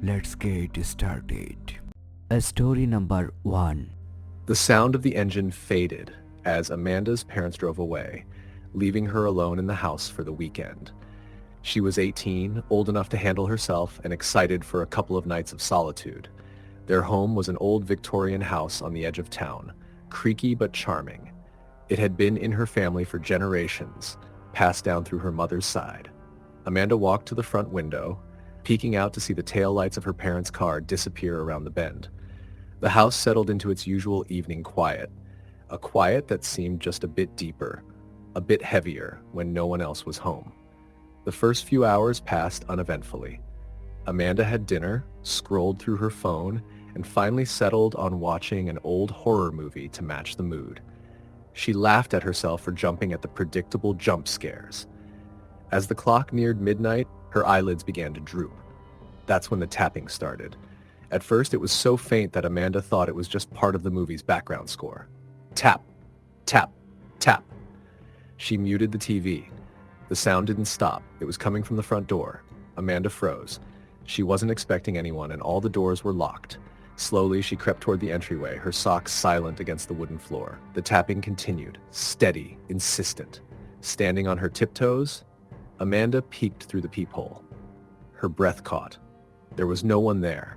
Let's get started. Story number 1. The sound of the engine faded as Amanda's parents drove away, leaving her alone in the house for the weekend. She was 18, old enough to handle herself, and excited for a couple of nights of solitude. Their home was an old Victorian house on the edge of town, creaky but charming. It had been in her family for generations, passed down through her mother's side. Amanda walked to the front window, peeking out to see the taillights of her parents' car disappear around the bend. The house settled into its usual evening quiet, a quiet that seemed just a bit deeper, a bit heavier when no one else was home. The first few hours passed uneventfully. Amanda had dinner, scrolled through her phone, and finally settled on watching an old horror movie to match the mood. She laughed at herself for jumping at the predictable jump scares. As the clock neared midnight, her eyelids began to droop. That's when the tapping started. At first, it was so faint that Amanda thought it was just part of the movie's background score. Tap, tap, tap. She muted the TV. The sound didn't stop. It was coming from the front door. Amanda froze. She wasn't expecting anyone, and all the doors were locked. Slowly, she crept toward the entryway, her socks silent against the wooden floor. The tapping continued, steady, insistent. Standing on her tiptoes, Amanda peeked through the peephole. Her breath caught. There was no one there.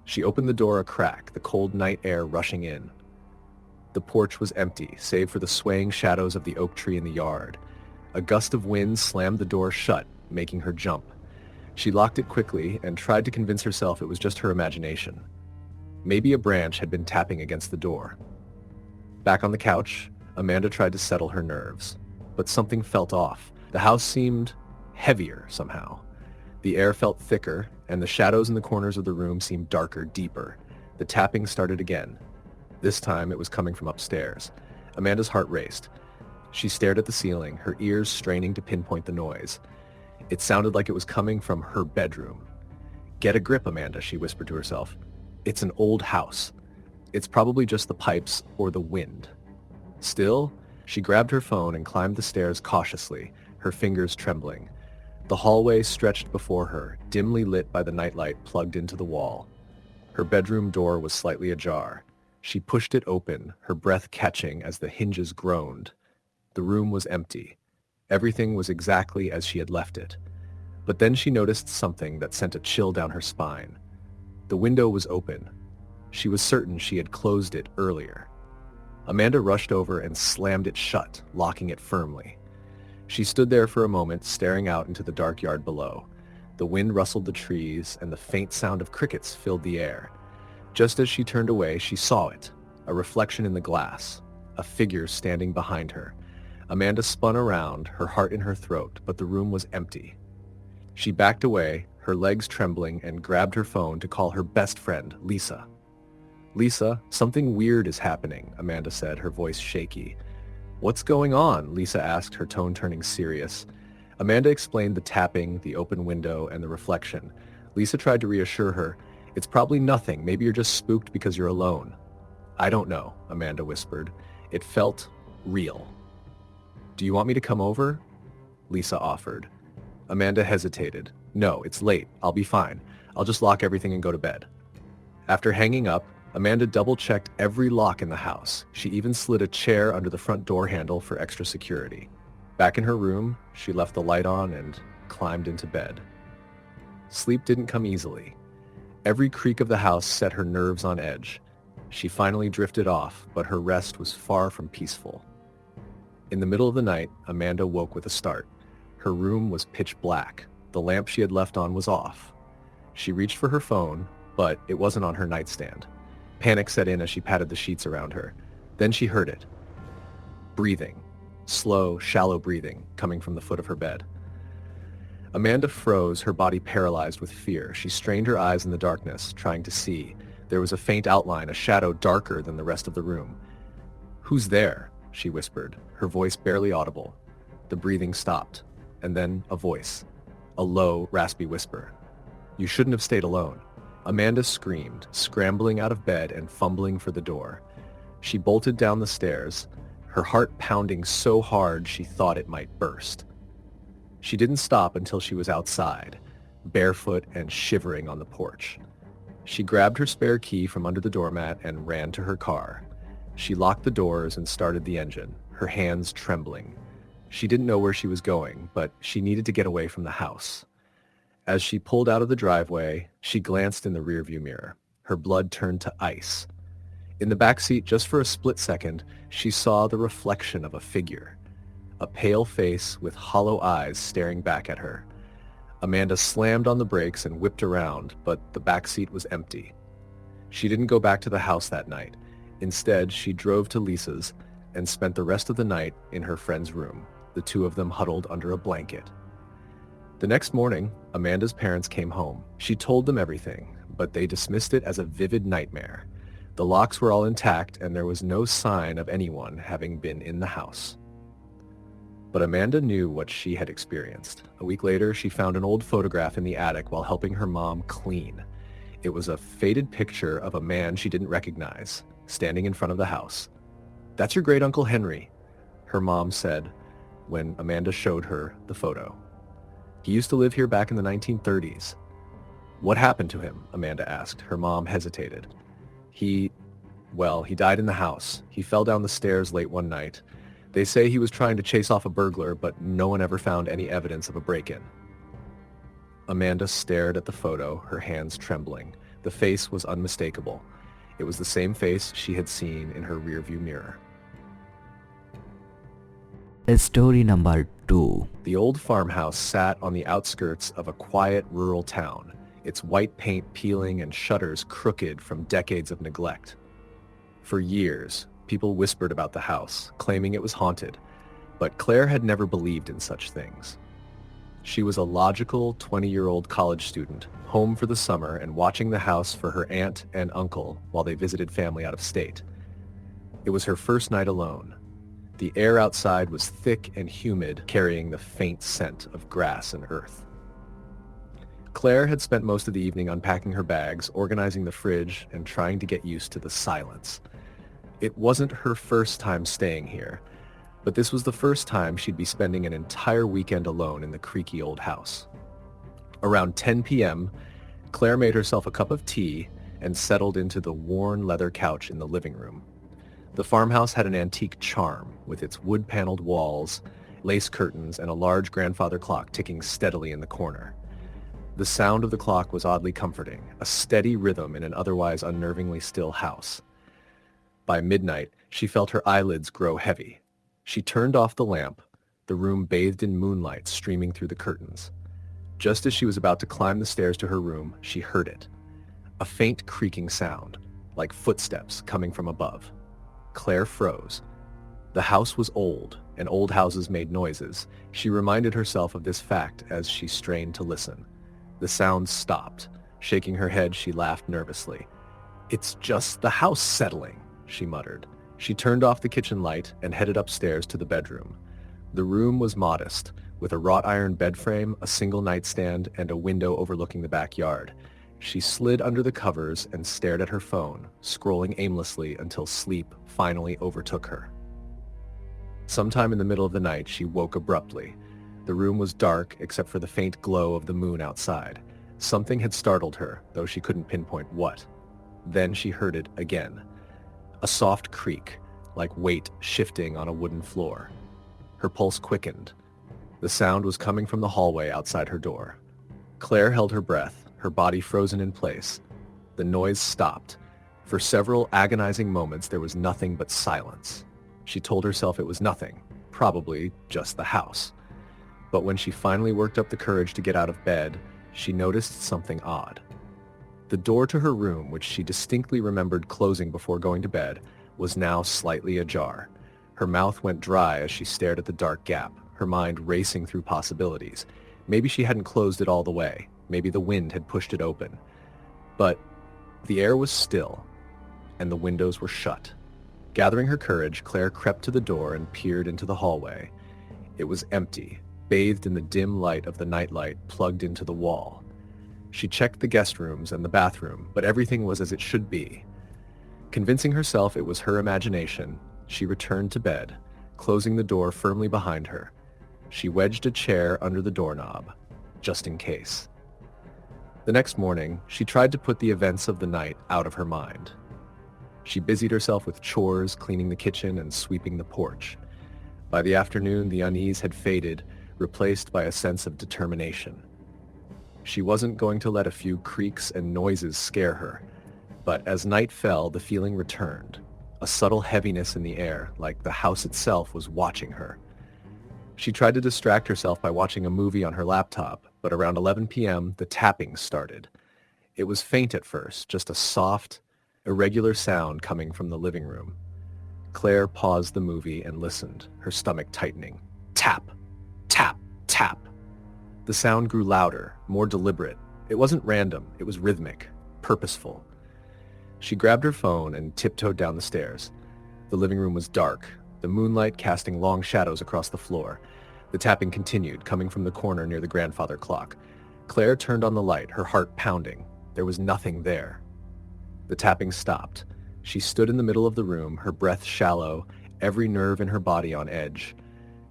She opened the door a crack, the cold night air rushing in. The porch was empty, save for the swaying shadows of the oak tree in the yard. A gust of wind slammed the door shut, making her jump. She locked it quickly and tried to convince herself it was just her imagination. Maybe a branch had been tapping against the door. Back on the couch, Amanda tried to settle her nerves. But something felt off. The house seemed heavier somehow. The air felt thicker, and the shadows in the corners of the room seemed darker, deeper. The tapping started again. This time it was coming from upstairs. Amanda's heart raced. She stared at the ceiling, her ears straining to pinpoint the noise. It sounded like it was coming from her bedroom. "Get a grip, Amanda," she whispered to herself. "It's an old house. It's probably just the pipes or the wind." Still, she grabbed her phone and climbed the stairs cautiously, her fingers trembling. The hallway stretched before her, dimly lit by the nightlight plugged into the wall. Her bedroom door was slightly ajar. She pushed it open, her breath catching as the hinges groaned. The room was empty. Everything was exactly as she had left it. But then she noticed something that sent a chill down her spine. The window was open. She was certain she had closed it earlier. Amanda rushed over and slammed it shut, locking it firmly. She stood there for a moment, staring out into the dark yard below. The wind rustled the trees, and the faint sound of crickets filled the air. Just as she turned away, she saw it, a reflection in the glass, a figure standing behind her. Amanda spun around, her heart in her throat, but the room was empty. She backed away, her legs trembling, and grabbed her phone to call her best friend, Lisa. "Lisa, something weird is happening," Amanda said, her voice shaky. "What's going on?" Lisa asked, her tone turning serious. Amanda explained the tapping, the open window, and the reflection. Lisa tried to reassure her. "It's probably nothing. Maybe you're just spooked because you're alone." "I don't know," Amanda whispered. It felt real. "Do you want me to come over?" Lisa offered. Amanda hesitated. "No, it's late. I'll be fine. I'll just lock everything and go to bed." After hanging up, Amanda double-checked every lock in the house. She even slid a chair under the front door handle for extra security. Back in her room, she left the light on and climbed into bed. Sleep didn't come easily. Every creak of the house set her nerves on edge. She finally drifted off, but her rest was far from peaceful. In the middle of the night, Amanda woke with a start. Her room was pitch black. The lamp she had left on was off. She reached for her phone, but it wasn't on her nightstand. Panic set in as she patted the sheets around her. Then she heard it. Breathing. Slow, shallow breathing coming from the foot of her bed. Amanda froze, her body paralyzed with fear. She strained her eyes in the darkness, trying to see. There was a faint outline, a shadow darker than the rest of the room. "Who's there?" she whispered, her voice barely audible. The breathing stopped, and then a voice. A low, raspy whisper. "You shouldn't have stayed alone." Amanda screamed, scrambling out of bed and fumbling for the door. She bolted down the stairs, her heart pounding so hard she thought it might burst. She didn't stop until she was outside. barefoot and shivering on the porch. She grabbed her spare key from under the doormat and ran to her car. She locked the doors and started the engine, her hands trembling. She didn't know where she was going, but she needed to get away from the house. As she pulled out of the driveway, she glanced in the rearview mirror. Her blood turned to ice. In the back seat, just for a split second, she saw the reflection of a figure. A pale face with hollow eyes staring back at her. Amanda slammed on the brakes and whipped around, but the back seat was empty. She didn't go back to the house that night. Instead, she drove to Lisa's and spent the rest of the night in her friend's room, the two of them huddled under a blanket. The next morning, Amanda's parents came home. She told them everything, but they dismissed it as a vivid nightmare. The locks were all intact, and there was no sign of anyone having been in the house. But Amanda knew what she had experienced. A week later, she found an old photograph in the attic while helping her mom clean. It was a faded picture of a man she didn't recognize, standing in front of the house. "That's your great-uncle Henry," her mom said when Amanda showed her the photo. "He used to live here back in the 1930s. "What happened to him?" Amanda asked. Her mom hesitated. He died in the house. He fell down the stairs late one night. They say he was trying to chase off a burglar, but no one ever found any evidence of a break-in." Amanda stared at the photo, her hands trembling. The face was unmistakable. It was the same face she had seen in her rearview mirror. Story number 2. The old farmhouse sat on the outskirts of a quiet rural town, its white paint peeling and shutters crooked from decades of neglect. For years, people whispered about the house, claiming it was haunted, but Claire had never believed in such things. She was a logical 20-year-old college student, home for the summer and watching the house for her aunt and uncle while they visited family out of state. It was her first night alone. The air outside was thick and humid, carrying the faint scent of grass and earth. Claire had spent most of the evening unpacking her bags, organizing the fridge, and trying to get used to the silence. It wasn't her first time staying here, but this was the first time she'd be spending an entire weekend alone in the creaky old house. Around 10 p.m., Claire made herself a cup of tea and settled into the worn leather couch in the living room. The farmhouse had an antique charm, with its wood-paneled walls, lace curtains, and a large grandfather clock ticking steadily in the corner. The sound of the clock was oddly comforting, a steady rhythm in an otherwise unnervingly still house. By midnight, she felt her eyelids grow heavy. She turned off the lamp, the room bathed in moonlight streaming through the curtains. Just as she was about to climb the stairs to her room, she heard it. A faint creaking sound, like footsteps coming from above. Claire froze. The house was old, and old houses made noises. She reminded herself of this fact as she strained to listen. The sound stopped. Shaking her head, she laughed nervously. "It's just the house settling," she muttered. She turned off the kitchen light and headed upstairs to the bedroom. The room was modest, with a wrought iron bed frame, a single nightstand, and a window overlooking the backyard. She slid under the covers and stared at her phone, scrolling aimlessly until sleep finally overtook her. Sometime in the middle of the night, she woke abruptly. The room was dark except for the faint glow of the moon outside. Something had startled her, though she couldn't pinpoint what. Then she heard it again. A soft creak, like weight shifting on a wooden floor. Her pulse quickened. The sound was coming from the hallway outside her door. Claire held her breath, her body frozen in place. The noise stopped. For several agonizing moments, there was nothing but silence. She told herself it was nothing, probably just the house. But when she finally worked up the courage to get out of bed, she noticed something odd. The door to her room, which she distinctly remembered closing before going to bed, was now slightly ajar. Her mouth went dry as she stared at the dark gap, her mind racing through possibilities. Maybe she hadn't closed it all the way. Maybe the wind had pushed it open. But the air was still, and the windows were shut. Gathering her courage, Claire crept to the door and peered into the hallway. It was empty, bathed in the dim light of the nightlight plugged into the wall. She checked the guest rooms and the bathroom, but everything was as it should be. Convincing herself it was her imagination, she returned to bed, closing the door firmly behind her. She wedged a chair under the doorknob, just in case. The next morning, she tried to put the events of the night out of her mind. She busied herself with chores, cleaning the kitchen and sweeping the porch. By the afternoon, the unease had faded, replaced by a sense of determination. She wasn't going to let a few creaks and noises scare her, but as night fell, the feeling returned, a subtle heaviness in the air, like the house itself was watching her. She tried to distract herself by watching a movie on her laptop, but around 11 p.m., the tapping started. It was faint at first, just a soft, irregular sound coming from the living room. Claire paused the movie and listened, her stomach tightening. Tap, tap, tap. The sound grew louder, more deliberate. It wasn't random, it was rhythmic, purposeful. She grabbed her phone and tiptoed down the stairs. The living room was dark, the moonlight casting long shadows across the floor. The tapping continued, coming from the corner near the grandfather clock. Claire turned on the light, her heart pounding. There was nothing there. The tapping stopped. She stood in the middle of the room, her breath shallow, every nerve in her body on edge.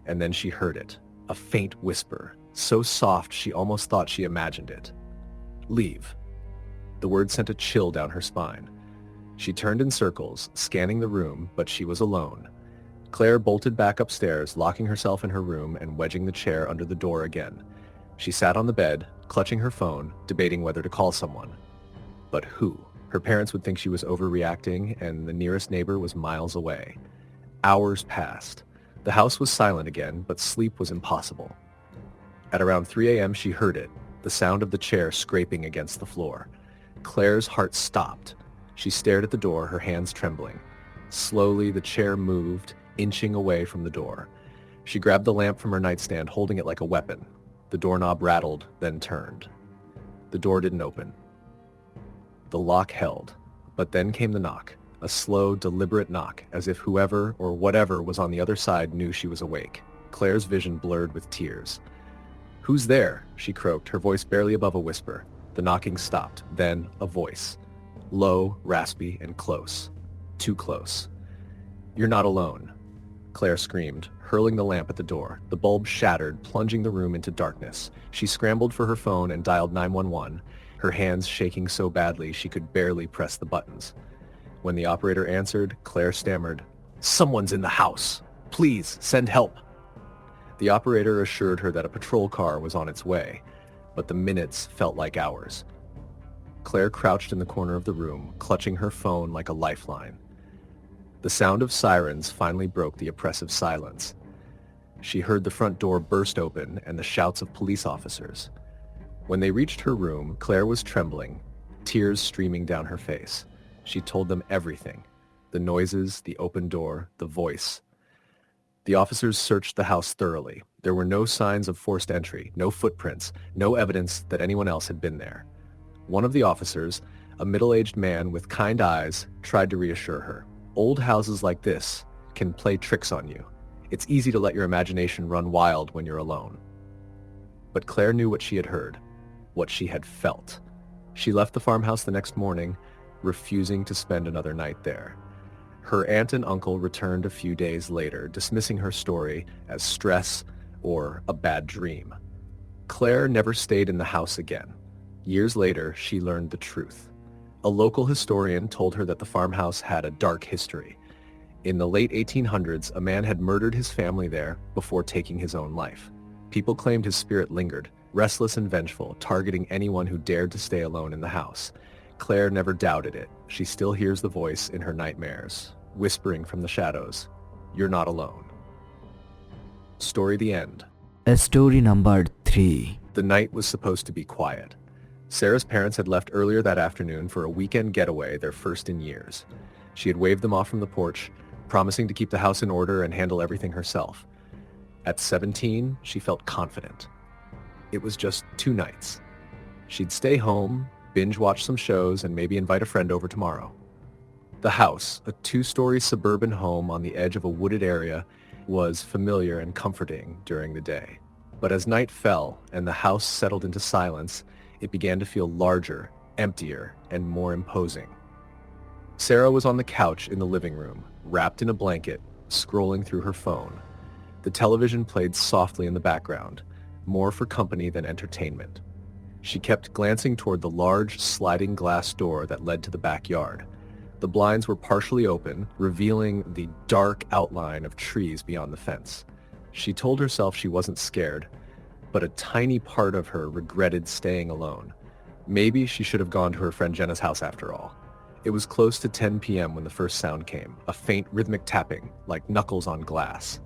And then she heard it, a faint whisper, so soft she almost thought she imagined it. Leave. The word sent a chill down her spine. She turned in circles, scanning the room, but she was alone. Claire bolted back upstairs, locking herself in her room and wedging the chair under the door again. She sat on the bed, clutching her phone, debating whether to call someone. But who? Her parents would think she was overreacting, and the nearest neighbor was miles away. Hours passed. The house was silent again, but sleep was impossible. At around 3 a.m. she heard it, the sound of the chair scraping against the floor. Claire's heart stopped. She stared at the door, her hands trembling. Slowly, the chair moved, inching away from the door. She grabbed the lamp from her nightstand, holding it like a weapon. The doorknob rattled, then turned. The door didn't open. The lock held, but then came the knock, a slow, deliberate knock, as if whoever or whatever was on the other side knew she was awake. Claire's vision blurred with tears. "Who's there?" she croaked, her voice barely above a whisper. The knocking stopped, then a voice. Low, raspy, and close. Too close. "You're not alone," Claire screamed, hurling the lamp at the door. The bulb shattered, plunging the room into darkness. She scrambled for her phone and dialed 911, her hands shaking so badly she could barely press the buttons. When the operator answered, Claire stammered, "Someone's in the house. Please, send help." The operator assured her that a patrol car was on its way, but the minutes felt like hours. Claire crouched in the corner of the room, clutching her phone like a lifeline. The sound of sirens finally broke the oppressive silence. She heard the front door burst open and the shouts of police officers. When they reached her room, Claire was trembling, tears streaming down her face. She told them everything. The noises, the open door, the voice. The officers searched the house thoroughly. There were no signs of forced entry, no footprints, no evidence that anyone else had been there. One of the officers, a middle-aged man with kind eyes, tried to reassure her. "Old houses like this can play tricks on you. It's easy to let your imagination run wild when you're alone." But Claire knew what she had heard, what she had felt. She left the farmhouse the next morning, refusing to spend another night there. Her aunt and uncle returned a few days later, dismissing her story as stress or a bad dream. Claire never stayed in the house again. Years later, she learned the truth. A local historian told her that the farmhouse had a dark history. In the late 1800s, a man had murdered his family there before taking his own life. People claimed his spirit lingered, restless and vengeful, targeting anyone who dared to stay alone in the house. Claire never doubted it. She still hears the voice in her nightmares, whispering from the shadows, "You're not alone." Story the end. Story number 3. The night was supposed to be quiet. Sarah's parents had left earlier that afternoon for a weekend getaway, their first in years. She had waved them off from the porch, promising to keep the house in order and handle everything herself. At 17, she felt confident. It was just 2 nights. She'd stay home, binge watch some shows, and maybe invite a friend over tomorrow. The house, a 2-story suburban home on the edge of a wooded area, was familiar and comforting during the day. But as night fell and the house settled into silence, it began to feel larger, emptier, and more imposing. Sarah was on the couch in the living room, wrapped in a blanket, scrolling through her phone. The television played softly in the background, more for company than entertainment. She kept glancing toward the large, sliding glass door that led to the backyard. The blinds were partially open, revealing the dark outline of trees beyond the fence. She told herself she wasn't scared, but a tiny part of her regretted staying alone. Maybe she should have gone to her friend Jenna's house after all. It was close to 10 p.m. when the first sound came, a faint rhythmic tapping, like knuckles on glass.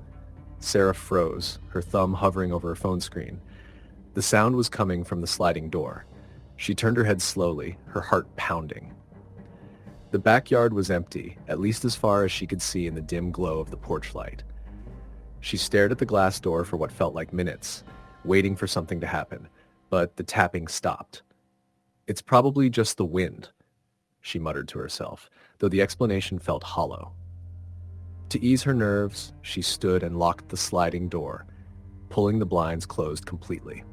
Sarah froze, her thumb hovering over her phone screen. The sound was coming from the sliding door. She turned her head slowly, her heart pounding. The backyard was empty, at least as far as she could see in the dim glow of the porch light. She stared at the glass door for what felt like minutes, waiting for something to happen, but the tapping stopped. "It's probably just the wind," she muttered to herself, though the explanation felt hollow. To ease her nerves, she stood and locked the sliding door, pulling the blinds closed completely.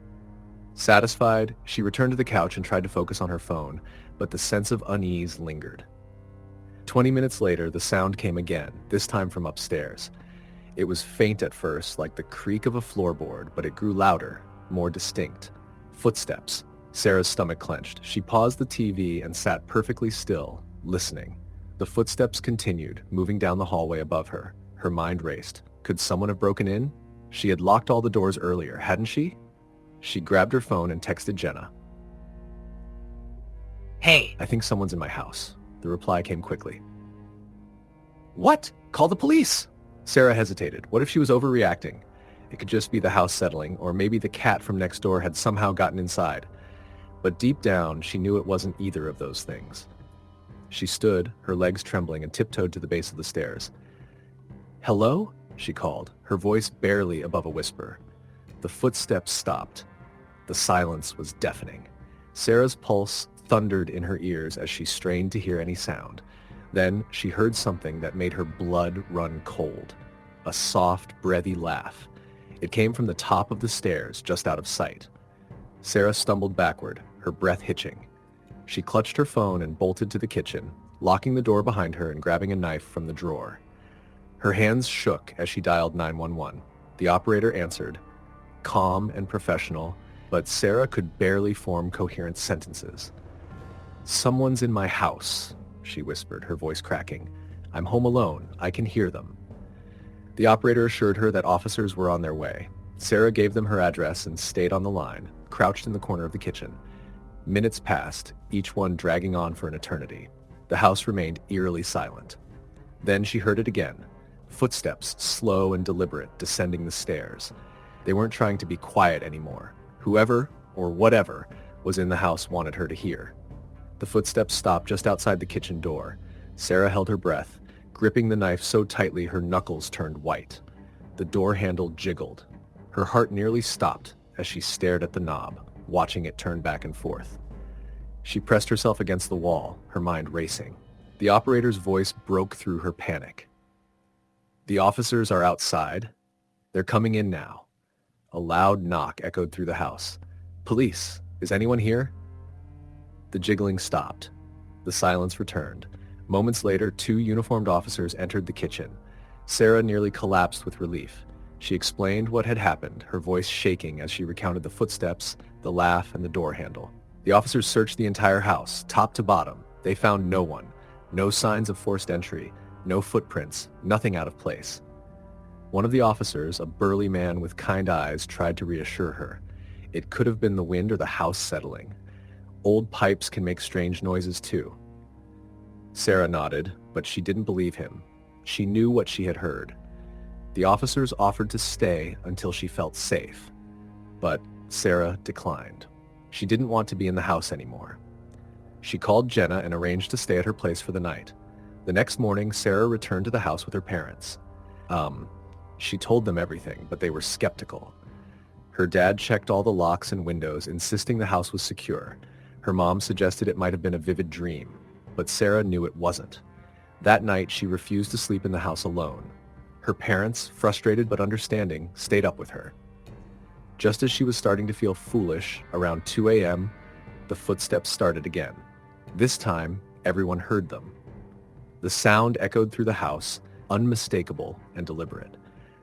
Satisfied, she returned to the couch and tried to focus on her phone, but the sense of unease lingered. 20 minutes later, the sound came again, this time from upstairs. It was faint at first, like the creak of a floorboard, but it grew louder, more distinct. Footsteps. Sarah's stomach clenched. She paused the TV and sat perfectly still, listening. The footsteps continued, moving down the hallway above her. Her mind raced. Could someone have broken in? She had locked all the doors earlier, hadn't she? She grabbed her phone and texted Jenna. Hey, "I think someone's in my house." The reply came quickly. "What? Call the police!" Sarah hesitated. What if she was overreacting? It could just be the house settling, or maybe the cat from next door had somehow gotten inside. But deep down, she knew it wasn't either of those things. She stood, her legs trembling, and tiptoed to the base of the stairs. "Hello?" she called, her voice barely above a whisper. The footsteps stopped. The silence was deafening. Sarah's pulse thundered in her ears as she strained to hear any sound. Then she heard something that made her blood run cold. A soft, breathy laugh. It came from the top of the stairs, just out of sight. Sarah stumbled backward, her breath hitching. She clutched her phone and bolted to the kitchen, locking the door behind her and grabbing a knife from the drawer. Her hands shook as she dialed 911. The operator answered, calm and professional, but Sarah could barely form coherent sentences. "Someone's in my house," she whispered, her voice cracking. "I'm home alone. I can hear them." The operator assured her that officers were on their way. Sarah gave them her address and stayed on the line, crouched in the corner of the kitchen. Minutes passed, each one dragging on for an eternity. The house remained eerily silent. Then she heard it again. Footsteps, slow and deliberate, descending the stairs. They weren't trying to be quiet anymore. Whoever, or whatever, was in the house wanted her to hear. The footsteps stopped just outside the kitchen door. Sarah held her breath, gripping the knife so tightly her knuckles turned white. The door handle jiggled. Her heart nearly stopped as she stared at the knob, watching it turn back and forth. She pressed herself against the wall, her mind racing. The operator's voice broke through her panic. "The officers are outside. They're coming in now." A loud knock echoed through the house. "Police, is anyone here?" The jiggling stopped. The silence returned. Moments later, 2 uniformed officers entered the kitchen. Sarah nearly collapsed with relief. She explained what had happened, her voice shaking as she recounted the footsteps, the laugh, and the door handle. The officers searched the entire house, top to bottom. They found no one. No signs of forced entry. No footprints. Nothing out of place. One of the officers, a burly man with kind eyes, tried to reassure her. It could have been the wind or the house settling. Old pipes can make strange noises too. Sarah nodded, but she didn't believe him. She knew what she had heard. The officers offered to stay until she felt safe, but Sarah declined. She didn't want to be in the house anymore. She called Jenna and arranged to stay at her place for the night. The next morning, Sarah returned to the house with her parents. She told them everything, but they were skeptical. Her dad checked all the locks and windows, insisting the house was secure. Her mom suggested it might have been a vivid dream, but Sarah knew it wasn't. That night, she refused to sleep in the house alone. Her parents, frustrated but understanding, stayed up with her. Just as she was starting to feel foolish, around 2 a.m., the footsteps started again. This time, everyone heard them. The sound echoed through the house, unmistakable and deliberate.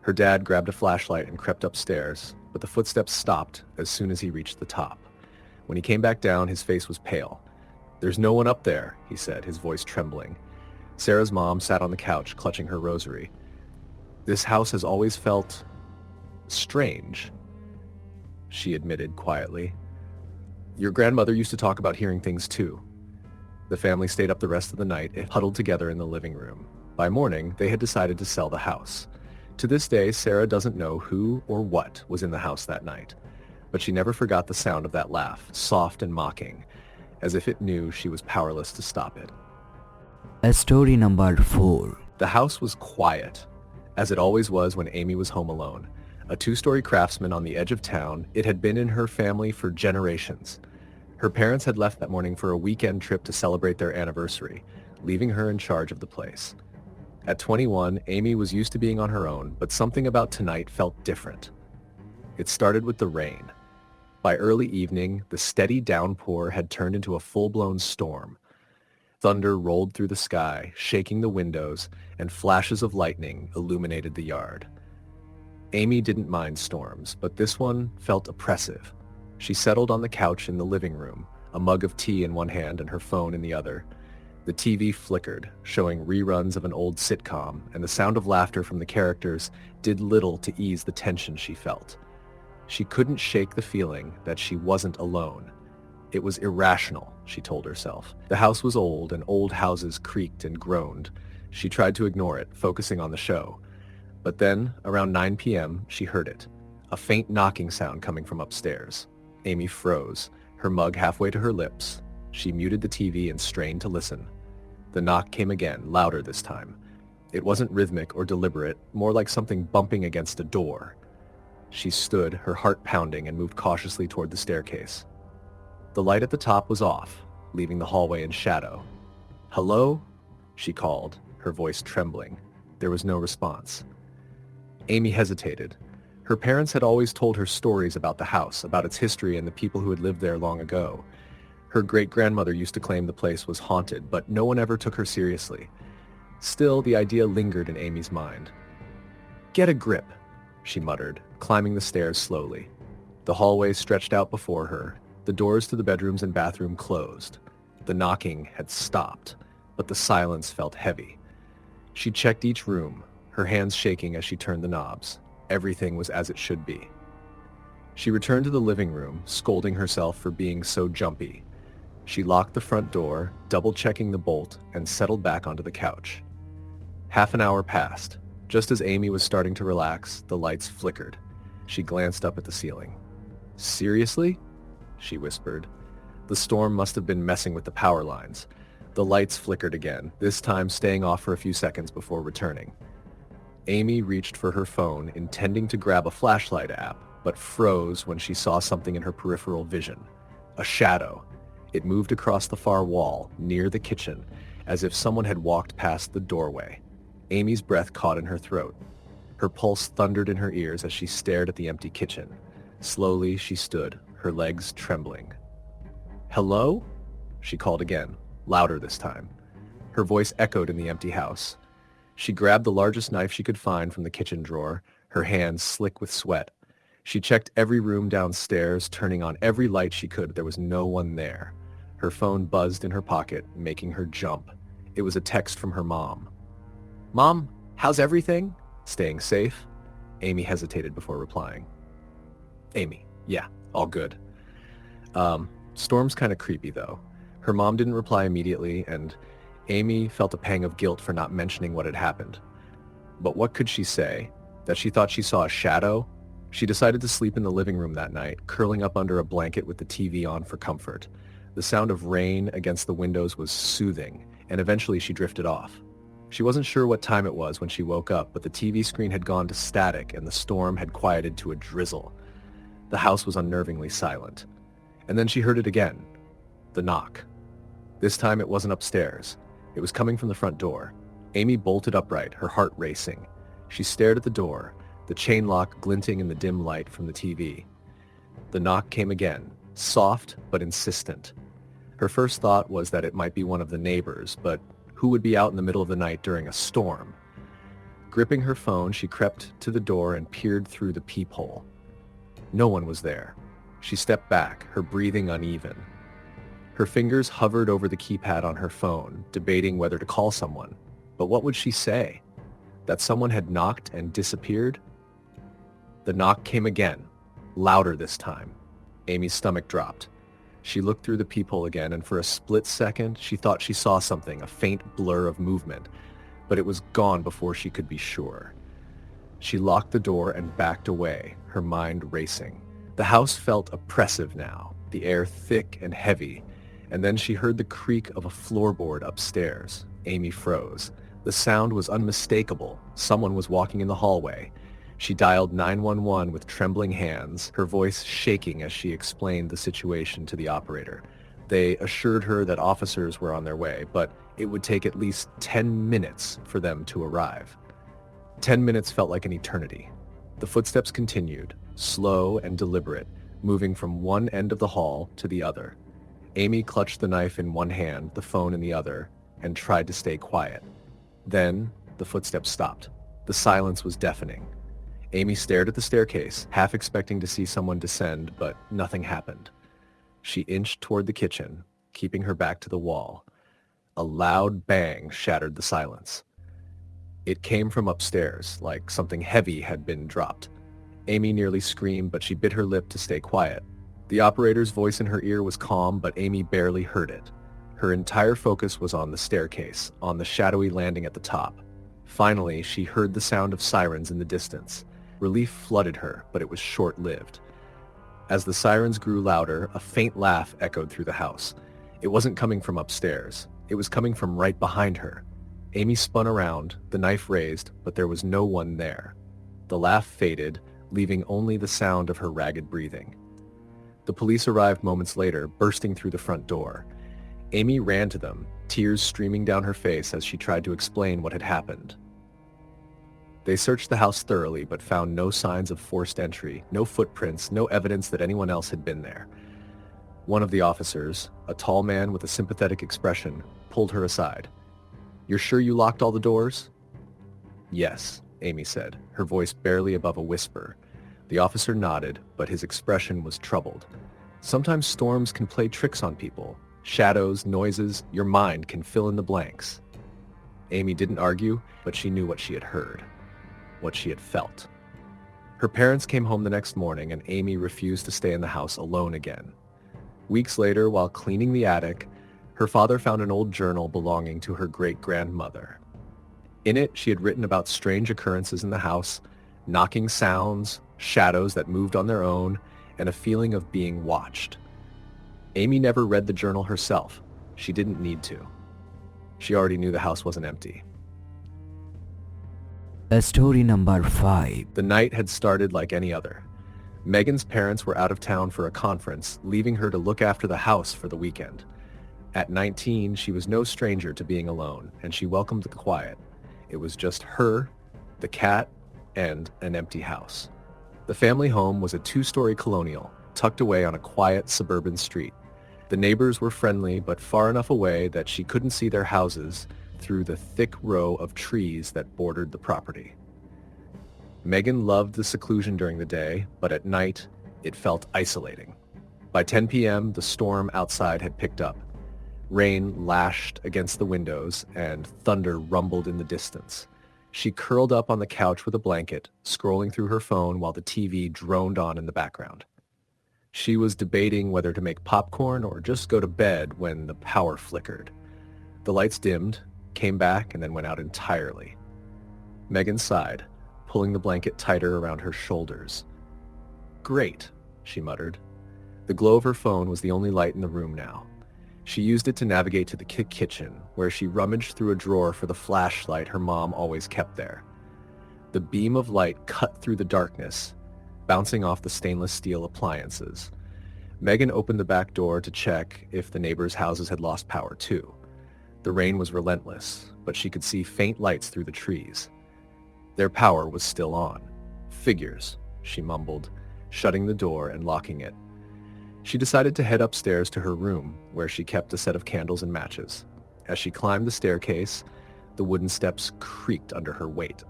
Her dad grabbed a flashlight and crept upstairs, but the footsteps stopped as soon as he reached the top. When he came back down, his face was pale. "There's no one up there," he said, his voice trembling. Sarah's mom sat on the couch, clutching her rosary. "This house has always felt strange," she admitted quietly. "Your grandmother used to talk about hearing things too." The family stayed up the rest of the night, huddled together in the living room. By morning, they had decided to sell the house. To this day, Sarah doesn't know who or what was in the house that night, but she never forgot the sound of that laugh, soft and mocking, as if it knew she was powerless to stop it. Story number 4. The house was quiet, as it always was when Amy was home alone. A two-story craftsman on the edge of town, it had been in her family for generations. Her parents had left that morning for a weekend trip to celebrate their anniversary, leaving her in charge of the place. At 21, Amy was used to being on her own, but something about tonight felt different. It started with the rain. By early evening, the steady downpour had turned into a full-blown storm. Thunder rolled through the sky, shaking the windows, and flashes of lightning illuminated the yard. Amy didn't mind storms, but this one felt oppressive. She settled on the couch in the living room, a mug of tea in one hand and her phone in the other. The TV flickered, showing reruns of an old sitcom, and the sound of laughter from the characters did little to ease the tension she felt. She couldn't shake the feeling that she wasn't alone. It was irrational, she told herself. The house was old, and old houses creaked and groaned. She tried to ignore it, focusing on the show. But then, around 9 p.m., she heard it, a faint knocking sound coming from upstairs. Amy froze, her mug halfway to her lips. She muted the TV and strained to listen. The knock came again, louder this time. It wasn't rhythmic or deliberate, more like something bumping against a door. She stood, her heart pounding, and moved cautiously toward the staircase. The light at the top was off, leaving the hallway in shadow. "Hello?" she called, her voice trembling. There was no response. Amy hesitated. Her parents had always told her stories about the house, about its history and the people who had lived there long ago. Her great-grandmother used to claim the place was haunted, but no one ever took her seriously. Still, the idea lingered in Amy's mind. "Get a grip," she muttered, climbing the stairs slowly. The hallway stretched out before her. The doors to the bedrooms and bathroom closed. The knocking had stopped, but the silence felt heavy. She checked each room, her hands shaking as she turned the knobs. Everything was as it should be. She returned to the living room, scolding herself for being so jumpy. She locked the front door, double-checking the bolt, and settled back onto the couch. Half an hour passed. Just as Amy was starting to relax, the lights flickered. She glanced up at the ceiling. "Seriously?" she whispered. The storm must have been messing with the power lines. The lights flickered again, this time staying off for a few seconds before returning. Amy reached for her phone, intending to grab a flashlight app, but froze when she saw something in her peripheral vision. A shadow. It moved across the far wall, near the kitchen, as if someone had walked past the doorway. Amy's breath caught in her throat. Her pulse thundered in her ears as she stared at the empty kitchen. Slowly, she stood, her legs trembling. "Hello?" she called again, louder this time. Her voice echoed in the empty house. She grabbed the largest knife she could find from the kitchen drawer, her hands slick with sweat. She checked every room downstairs, turning on every light she could. There was no one there. Her phone buzzed in her pocket, making her jump. It was a text from her mom. "Mom, how's everything? Staying safe?" Amy hesitated before replying. "Amy, yeah, all good." Storm's kind of creepy though. Her mom didn't reply immediately, and Amy felt a pang of guilt for not mentioning what had happened. But what could she say? That she thought she saw a shadow? She decided to sleep in the living room that night, curling up under a blanket with the TV on for comfort. The sound of rain against the windows was soothing, and eventually she drifted off. She wasn't sure what time it was when she woke up, but the TV screen had gone to static and the storm had quieted to a drizzle. The house was unnervingly silent. And then she heard it again. The knock. This time it wasn't upstairs. It was coming from the front door. Amy bolted upright, her heart racing. She stared at the door, the chain lock glinting in the dim light from the TV. The knock came again, soft but insistent. Her first thought was that it might be one of the neighbors, but who would be out in the middle of the night during a storm? Gripping her phone, she crept to the door and peered through the peephole. No one was there. She stepped back, her breathing uneven. Her fingers hovered over the keypad on her phone, debating whether to call someone. But what would she say? That someone had knocked and disappeared? The knock came again, louder this time. Amy's stomach dropped. She looked through the peephole again, and for a split second, she thought she saw something, a faint blur of movement, but it was gone before she could be sure. She locked the door and backed away, her mind racing. The house felt oppressive now, the air thick and heavy, and then she heard the creak of a floorboard upstairs. Amy froze. The sound was unmistakable. Someone was walking in the hallway. She dialed 911 with trembling hands, her voice shaking as she explained the situation to the operator. They assured her that officers were on their way, but it would take at least 10 minutes for them to arrive. 10 minutes felt like an eternity. The footsteps continued, slow and deliberate, moving from one end of the hall to the other. Amy clutched the knife in one hand, the phone in the other, and tried to stay quiet. Then, the footsteps stopped. The silence was deafening. Amy stared at the staircase, half expecting to see someone descend, but nothing happened. She inched toward the kitchen, keeping her back to the wall. A loud bang shattered the silence. It came from upstairs, like something heavy had been dropped. Amy nearly screamed, but she bit her lip to stay quiet. The operator's voice in her ear was calm, but Amy barely heard it. Her entire focus was on the staircase, on the shadowy landing at the top. Finally, she heard the sound of sirens in the distance. Relief flooded her, but it was short-lived. As the sirens grew louder, a faint laugh echoed through the house. It wasn't coming from upstairs. It was coming from right behind her. Amy spun around, the knife raised, but there was no one there. The laugh faded, leaving only the sound of her ragged breathing. The police arrived moments later, bursting through the front door. Amy ran to them, tears streaming down her face as she tried to explain what had happened. They searched the house thoroughly, but found no signs of forced entry, no footprints, no evidence that anyone else had been there. One of the officers, a tall man with a sympathetic expression, pulled her aside. "You're sure you locked all the doors?" "Yes," Amy said, her voice barely above a whisper. The officer nodded, but his expression was troubled. Sometimes storms can play tricks on people. Shadows, noises, your mind can fill in the blanks. Amy didn't argue, but she knew what she had heard. What she had felt. Her parents came home the next morning, and Amy refused to stay in the house alone again. Weeks later, while cleaning the attic, her father found an old journal belonging to her great-grandmother. In it, she had written about strange occurrences in the house, knocking sounds, shadows that moved on their own, and a feeling of being watched. Amy never read the journal herself. She didn't need to. She already knew the house wasn't empty. Story number 5. The night had started like any other. Megan's parents were out of town for a conference, leaving her to look after the house for the weekend. At 19, she was no stranger to being alone, and she welcomed the quiet. It was just her, the cat, and an empty house. The family home was a 2-story colonial, tucked away on a quiet suburban street. The neighbors were friendly, but far enough away that she couldn't see their houses through the thick row of trees that bordered the property. Megan loved the seclusion during the day, but at night, it felt isolating. By 10 p.m., the storm outside had picked up. Rain lashed against the windows, and thunder rumbled in the distance. She curled up on the couch with a blanket, scrolling through her phone while the TV droned on in the background. She was debating whether to make popcorn or just go to bed when the power flickered. The lights dimmed, came back, and then went out entirely. Megan sighed, pulling the blanket tighter around her shoulders. "Great," she muttered. The glow of her phone was the only light in the room now. She used it to navigate to the kitchen, where she rummaged through a drawer for the flashlight her mom always kept there. The beam of light cut through the darkness, bouncing off the stainless steel appliances. Megan opened the back door to check if the neighbors' houses had lost power too. The rain was relentless, but she could see faint lights through the trees. Their power was still on. "Figures," she mumbled, shutting the door and locking it. She decided to head upstairs to her room, where she kept a set of candles and matches. As she climbed the staircase, the wooden steps creaked under her weight.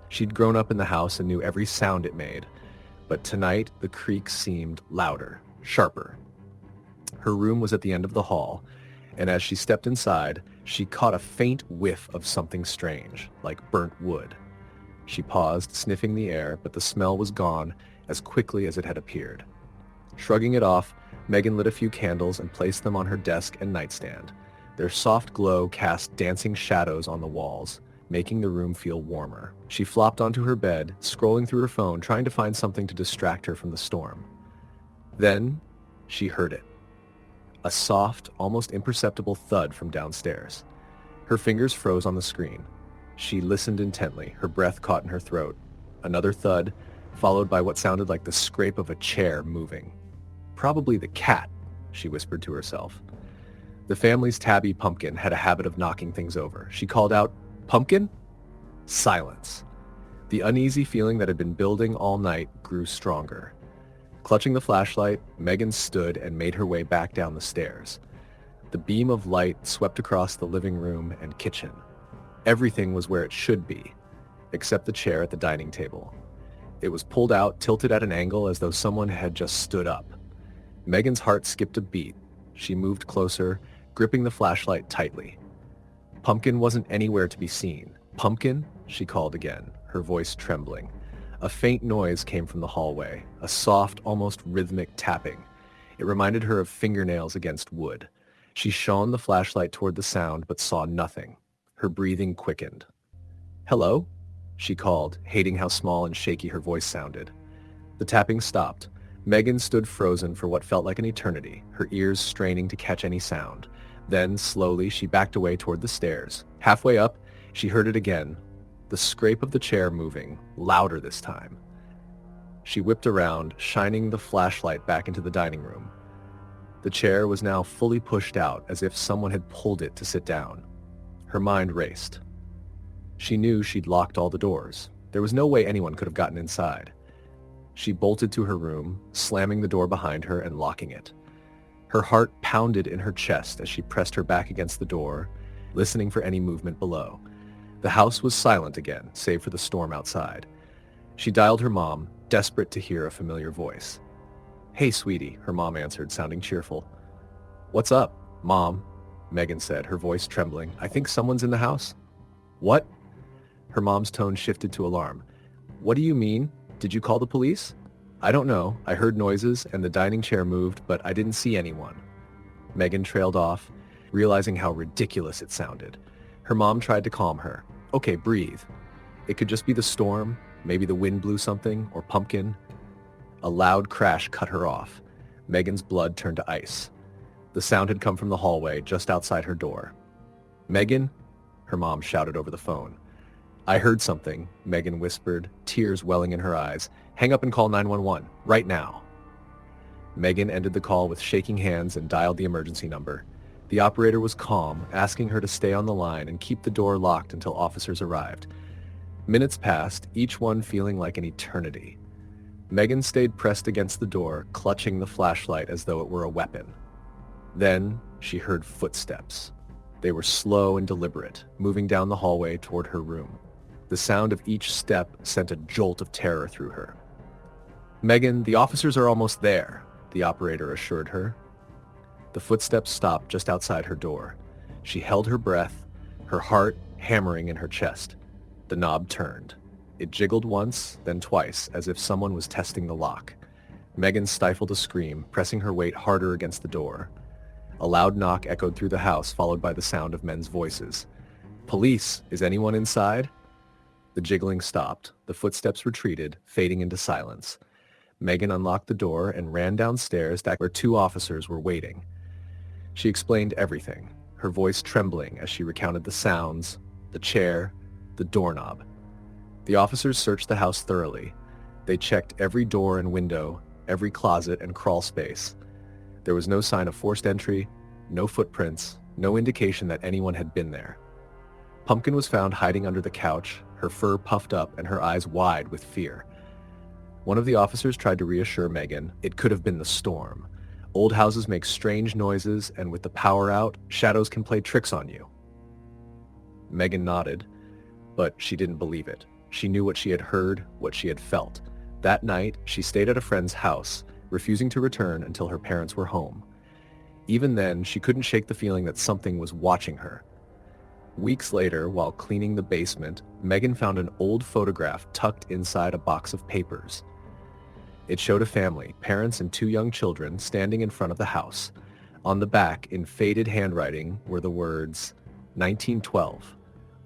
She'd grown up in the house and knew every sound it made, but tonight the creak seemed louder, sharper. Her room was at the end of the hall, and as she stepped inside, she caught a faint whiff of something strange, like burnt wood. She paused, sniffing the air, but the smell was gone as quickly as it had appeared. Shrugging it off, Megan lit a few candles and placed them on her desk and nightstand. Their soft glow cast dancing shadows on the walls, making the room feel warmer. She flopped onto her bed, scrolling through her phone, trying to find something to distract her from the storm. Then she heard it. A soft, almost imperceptible thud from downstairs. Her fingers froze on the screen. She listened intently, her breath caught in her throat. Another thud, followed by what sounded like the scrape of a chair moving. Probably the cat, she whispered to herself. The family's tabby Pumpkin had a habit of knocking things over. She called out, "Pumpkin?" Silence. The uneasy feeling that had been building all night grew stronger. Clutching the flashlight, Megan stood and made her way back down the stairs. The beam of light swept across the living room and kitchen. Everything was where it should be, except the chair at the dining table. It was pulled out, tilted at an angle as though someone had just stood up. Megan's heart skipped a beat. She moved closer, gripping the flashlight tightly. Pumpkin wasn't anywhere to be seen. "Pumpkin?" she called again, her voice trembling. A faint noise came from the hallway, a soft, almost rhythmic tapping. It reminded her of fingernails against wood. She shone the flashlight toward the sound but saw nothing. Her breathing quickened. "Hello?" she called, hating how small and shaky her voice sounded. The tapping stopped. Megan stood frozen for what felt like an eternity, her ears straining to catch any sound. Then, slowly, she backed away toward the stairs. Halfway up, she heard it again, the scrape of the chair moving, louder this time. She whipped around, shining the flashlight back into the dining room. The chair was now fully pushed out, as if someone had pulled it to sit down. Her mind raced. She knew she'd locked all the doors. There was no way anyone could have gotten inside. She bolted to her room, slamming the door behind her and locking it. Her heart pounded in her chest as she pressed her back against the door, listening for any movement below. The house was silent again, save for the storm outside. She dialed her mom, desperate to hear a familiar voice. "Hey, sweetie," her mom answered, sounding cheerful. "What's up, Mom?" Megan said, her voice trembling. "I think someone's in the house." "What?" Her mom's tone shifted to alarm. "What do you mean? Did you call the police?" "I don't know. I heard noises and the dining chair moved, but I didn't see anyone." Megan trailed off, realizing how ridiculous it sounded. Her mom tried to calm her. "Okay, breathe. It could just be the storm, maybe the wind blew something, or Pumpkin." A loud crash cut her off. Megan's blood turned to ice. The sound had come from the hallway just outside her door. "Megan?" her mom shouted over the phone. "I heard something," Megan whispered, tears welling in her eyes. "Hang up and call 911, right now." Megan ended the call with shaking hands and dialed the emergency number. The operator was calm, asking her to stay on the line and keep the door locked until officers arrived. Minutes passed, each one feeling like an eternity. Megan stayed pressed against the door, clutching the flashlight as though it were a weapon. Then she heard footsteps. They were slow and deliberate, moving down the hallway toward her room. The sound of each step sent a jolt of terror through her. "Megan, the officers are almost there," the operator assured her. The footsteps stopped just outside her door. She held her breath, her heart hammering in her chest. The knob turned. It jiggled once, then twice, as if someone was testing the lock. Megan stifled a scream, pressing her weight harder against the door. A loud knock echoed through the house, followed by the sound of men's voices. "Police, is anyone inside?" The jiggling stopped. The footsteps retreated, fading into silence. Megan unlocked the door and ran downstairs to where two officers were waiting. She explained everything, her voice trembling as she recounted the sounds, the chair, the doorknob. The officers searched the house thoroughly. They checked every door and window, every closet and crawl space. There was no sign of forced entry, no footprints, no indication that anyone had been there. Pumpkin was found hiding under the couch, her fur puffed up and her eyes wide with fear. One of the officers tried to reassure Megan it could have been the storm. Old houses make strange noises, and with the power out, shadows can play tricks on you. Megan nodded, but she didn't believe it. She knew what she had heard, what she had felt. That night, she stayed at a friend's house, refusing to return until her parents were home. Even then, she couldn't shake the feeling that something was watching her. Weeks later, while cleaning the basement, Megan found an old photograph tucked inside a box of papers. It showed a family, parents and two young children, standing in front of the house. On the back, in faded handwriting, were the words, 1912,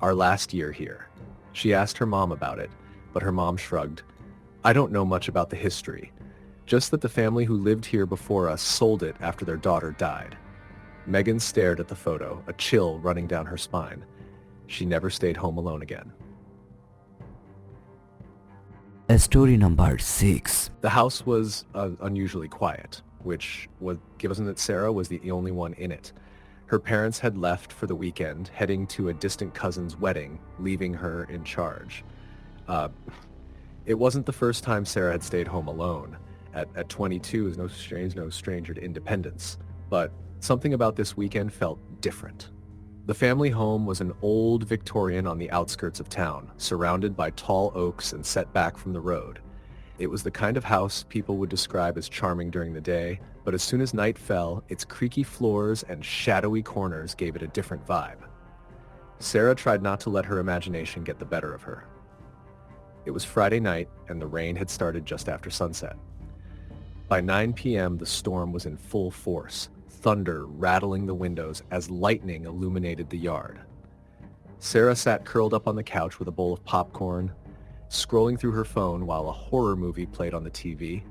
our last year here. She asked her mom about it, but her mom shrugged. I don't know much about the history, just that the family who lived here before us sold it after their daughter died. Megan stared at the photo, a chill running down her spine. She never stayed home alone again. Story number 6. The house was unusually quiet, which was given that Sarah was the only one in it. Her parents had left for the weekend, heading to a distant cousin's wedding, leaving her in charge. It wasn't the first time Sarah had stayed home alone. At 22 is no stranger to independence, but something about this weekend felt different. The family home was an old Victorian on the outskirts of town, surrounded by tall oaks and set back from the road. It was the kind of house people would describe as charming during the day, but as soon as night fell, its creaky floors and shadowy corners gave it a different vibe. Sarah tried not to let her imagination get the better of her. It was Friday night, and the rain had started just after sunset. By 9 p.m., the storm was in full force, thunder rattling the windows as lightning illuminated the yard. Sarah sat curled up on the couch with a bowl of popcorn, scrolling through her phone while a horror movie played on the TV.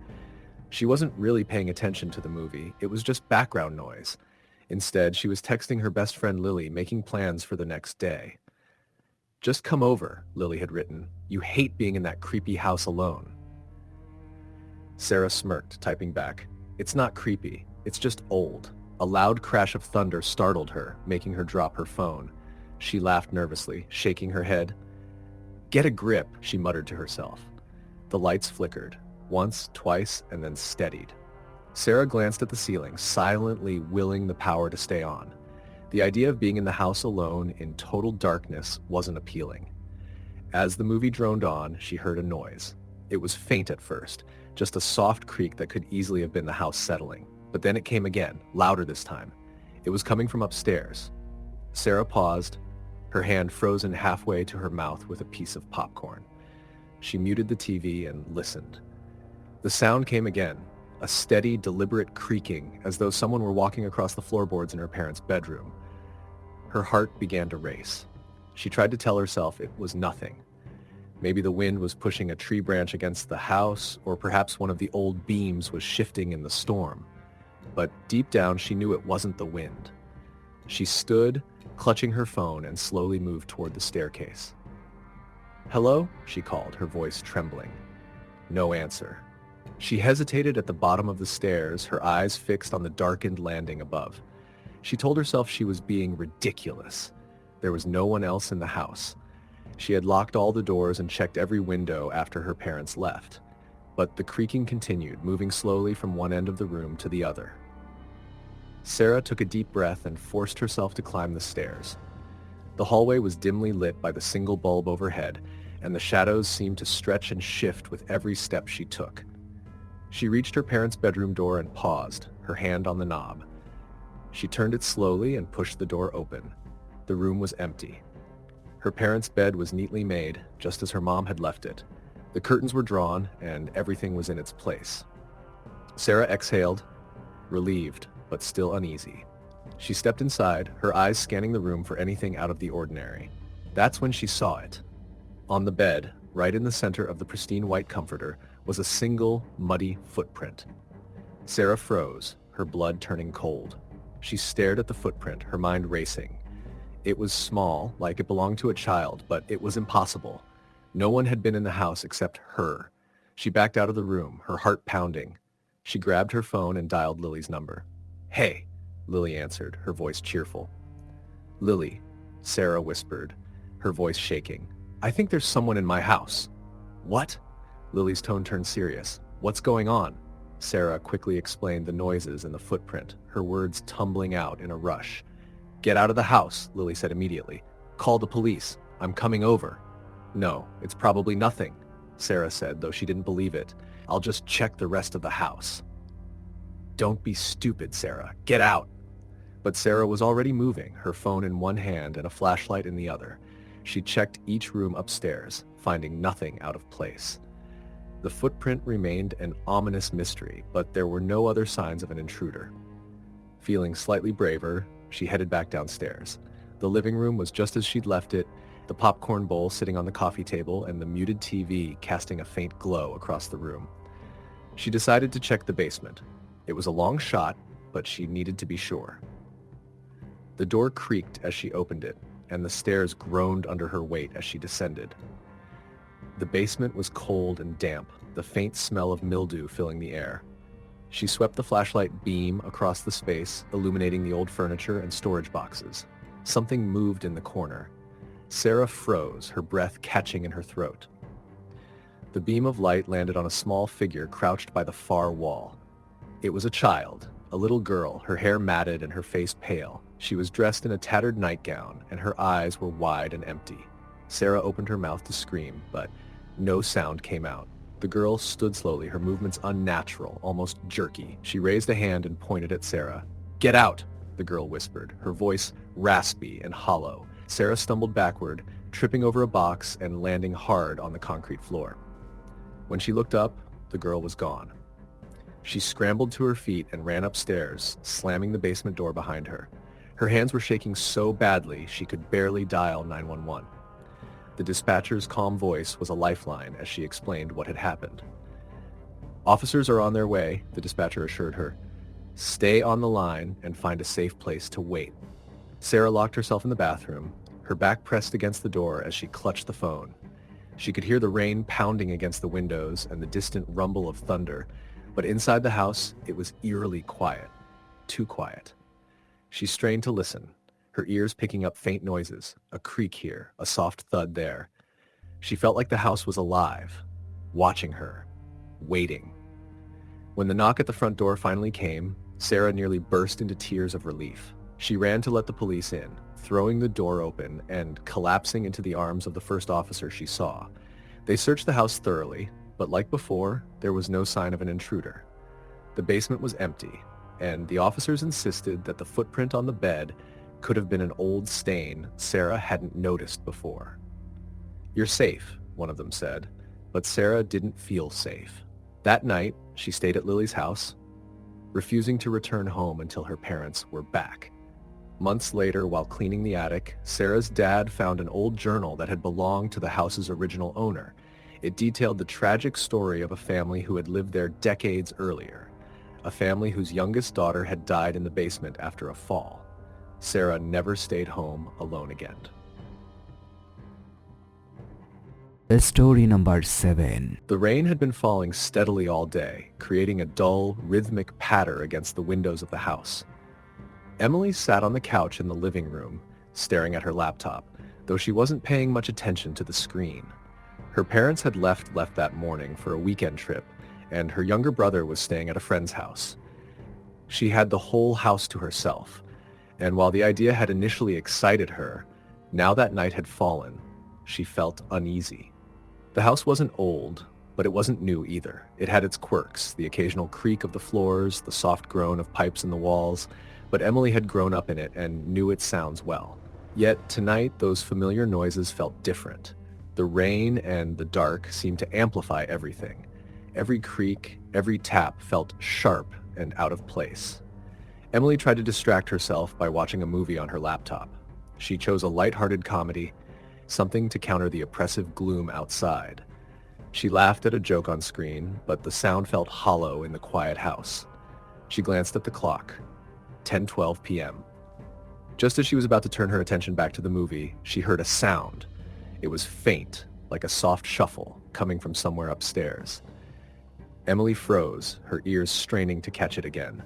She wasn't really paying attention to the movie, it was just background noise. Instead, she was texting her best friend Lily, making plans for the next day. Just come over, Lily had written. You hate being in that creepy house alone. Sarah smirked, typing back. It's not creepy, it's just old. A loud crash of thunder startled her, making her drop her phone. She laughed nervously, shaking her head. Get a grip, she muttered to herself. The lights flickered, once, twice, and then steadied. Sarah glanced at the ceiling, silently willing the power to stay on. The idea of being in the house alone in total darkness wasn't appealing. As the movie droned on, she heard a noise. It was faint at first, just a soft creak that could easily have been the house settling. But then it came again, louder this time. It was coming from upstairs. Sarah paused, her hand frozen halfway to her mouth with a piece of popcorn. She muted the TV and listened. The sound came again, a steady, deliberate creaking, as though someone were walking across the floorboards in her parents' bedroom. Her heart began to race. She tried to tell herself it was nothing. Maybe the wind was pushing a tree branch against the house, or perhaps one of the old beams was shifting in the storm. But deep down, she knew it wasn't the wind. She stood, clutching her phone, and slowly moved toward the staircase. Hello? She called, her voice trembling. No answer. She hesitated at the bottom of the stairs, her eyes fixed on the darkened landing above. She told herself she was being ridiculous. There was no one else in the house. She had locked all the doors and checked every window after her parents left. But the creaking continued, moving slowly from one end of the room to the other. Sarah took a deep breath and forced herself to climb the stairs. The hallway was dimly lit by the single bulb overhead, and the shadows seemed to stretch and shift with every step she took. She reached her parents' bedroom door and paused, her hand on the knob. She turned it slowly and pushed the door open. The room was empty. Her parents' bed was neatly made, just as her mom had left it. The curtains were drawn, and everything was in its place. Sarah exhaled, relieved, but still uneasy. She stepped inside, her eyes scanning the room for anything out of the ordinary. That's when she saw it. On the bed, right in the center of the pristine white comforter, was a single, muddy footprint. Sarah froze, her blood turning cold. She stared at the footprint, her mind racing. It was small, like it belonged to a child, but it was impossible. No one had been in the house except her. She backed out of the room, her heart pounding. She grabbed her phone and dialed Lily's number. Hey, Lily answered, her voice cheerful. Lily, Sarah whispered, her voice shaking. I think there's someone in my house. What? Lily's tone turned serious. What's going on? Sarah quickly explained the noises and the footprint, her words tumbling out in a rush. Get out of the house, Lily said immediately. Call the police. I'm coming over. No, it's probably nothing. Sarah said, though she didn't believe it. "I'll just check the rest of the house." "Don't be stupid, Sarah. Get out." But Sarah was already moving, her phone in one hand and a flashlight in the other. She checked each room upstairs, finding nothing out of place. The footprint remained an ominous mystery, but there were no other signs of an intruder. Feeling slightly braver, she headed back downstairs. The living room was just as she'd left it, the popcorn bowl sitting on the coffee table and the muted TV casting a faint glow across the room. She decided to check the basement. It was a long shot, but she needed to be sure. The door creaked as she opened it, and the stairs groaned under her weight as she descended. The basement was cold and damp, the faint smell of mildew filling the air. She swept the flashlight beam across the space, illuminating the old furniture and storage boxes. Something moved in the corner. Sarah froze, her breath catching in her throat. The beam of light landed on a small figure crouched by the far wall. It was a child, a little girl, her hair matted and her face pale. She was dressed in a tattered nightgown, and her eyes were wide and empty. Sarah opened her mouth to scream, but no sound came out. The girl stood slowly, her movements unnatural, almost jerky. She raised a hand and pointed at Sarah. "Get out!" the girl whispered, her voice raspy and hollow. Sarah stumbled backward, tripping over a box and landing hard on the concrete floor. When she looked up, the girl was gone. She scrambled to her feet and ran upstairs, slamming the basement door behind her. Her hands were shaking so badly she could barely dial 911. The dispatcher's calm voice was a lifeline as she explained what had happened. "Officers are on their way," the dispatcher assured her. "Stay on the line and find a safe place to wait." Sarah locked herself in the bathroom, her back pressed against the door as she clutched the phone. She could hear the rain pounding against the windows and the distant rumble of thunder, but inside the house it was eerily quiet, too quiet. She strained to listen, her ears picking up faint noises, a creak here, a soft thud there. She felt like the house was alive, watching her, waiting. When the knock at the front door finally came, Sarah nearly burst into tears of relief. She ran to let the police in, throwing the door open and collapsing into the arms of the first officer she saw. They searched the house thoroughly, but like before, there was no sign of an intruder. The basement was empty, and the officers insisted that the footprint on the bed could have been an old stain Sarah hadn't noticed before. "You're safe," one of them said, but Sarah didn't feel safe. That night, she stayed at Lily's house, refusing to return home until her parents were back. Months later, while cleaning the attic, Sarah's dad found an old journal that had belonged to the house's original owner. It detailed the tragic story of a family who had lived there decades earlier, a family whose youngest daughter had died in the basement after a fall. Sarah never stayed home alone again. Story number 7. The rain had been falling steadily all day, creating a dull, rhythmic patter against the windows of the house. Emily sat on the couch in the living room, staring at her laptop, though she wasn't paying much attention to the screen. Her parents had left that morning for a weekend trip, and her younger brother was staying at a friend's house. She had the whole house to herself, and while the idea had initially excited her, now that night had fallen, she felt uneasy. The house wasn't old, but it wasn't new either. It had its quirks, the occasional creak of the floors, the soft groan of pipes in the walls, but Emily had grown up in it and knew its sounds well. Yet tonight, those familiar noises felt different. The rain and the dark seemed to amplify everything. Every creak, every tap felt sharp and out of place. Emily tried to distract herself by watching a movie on her laptop. She chose a lighthearted comedy, something to counter the oppressive gloom outside. She laughed at a joke on screen, but the sound felt hollow in the quiet house. She glanced at the clock. 10:12 p.m. Just as she was about to turn her attention back to the movie, she heard a sound. It was faint, like a soft shuffle, coming from somewhere upstairs. Emily froze, her ears straining to catch it again.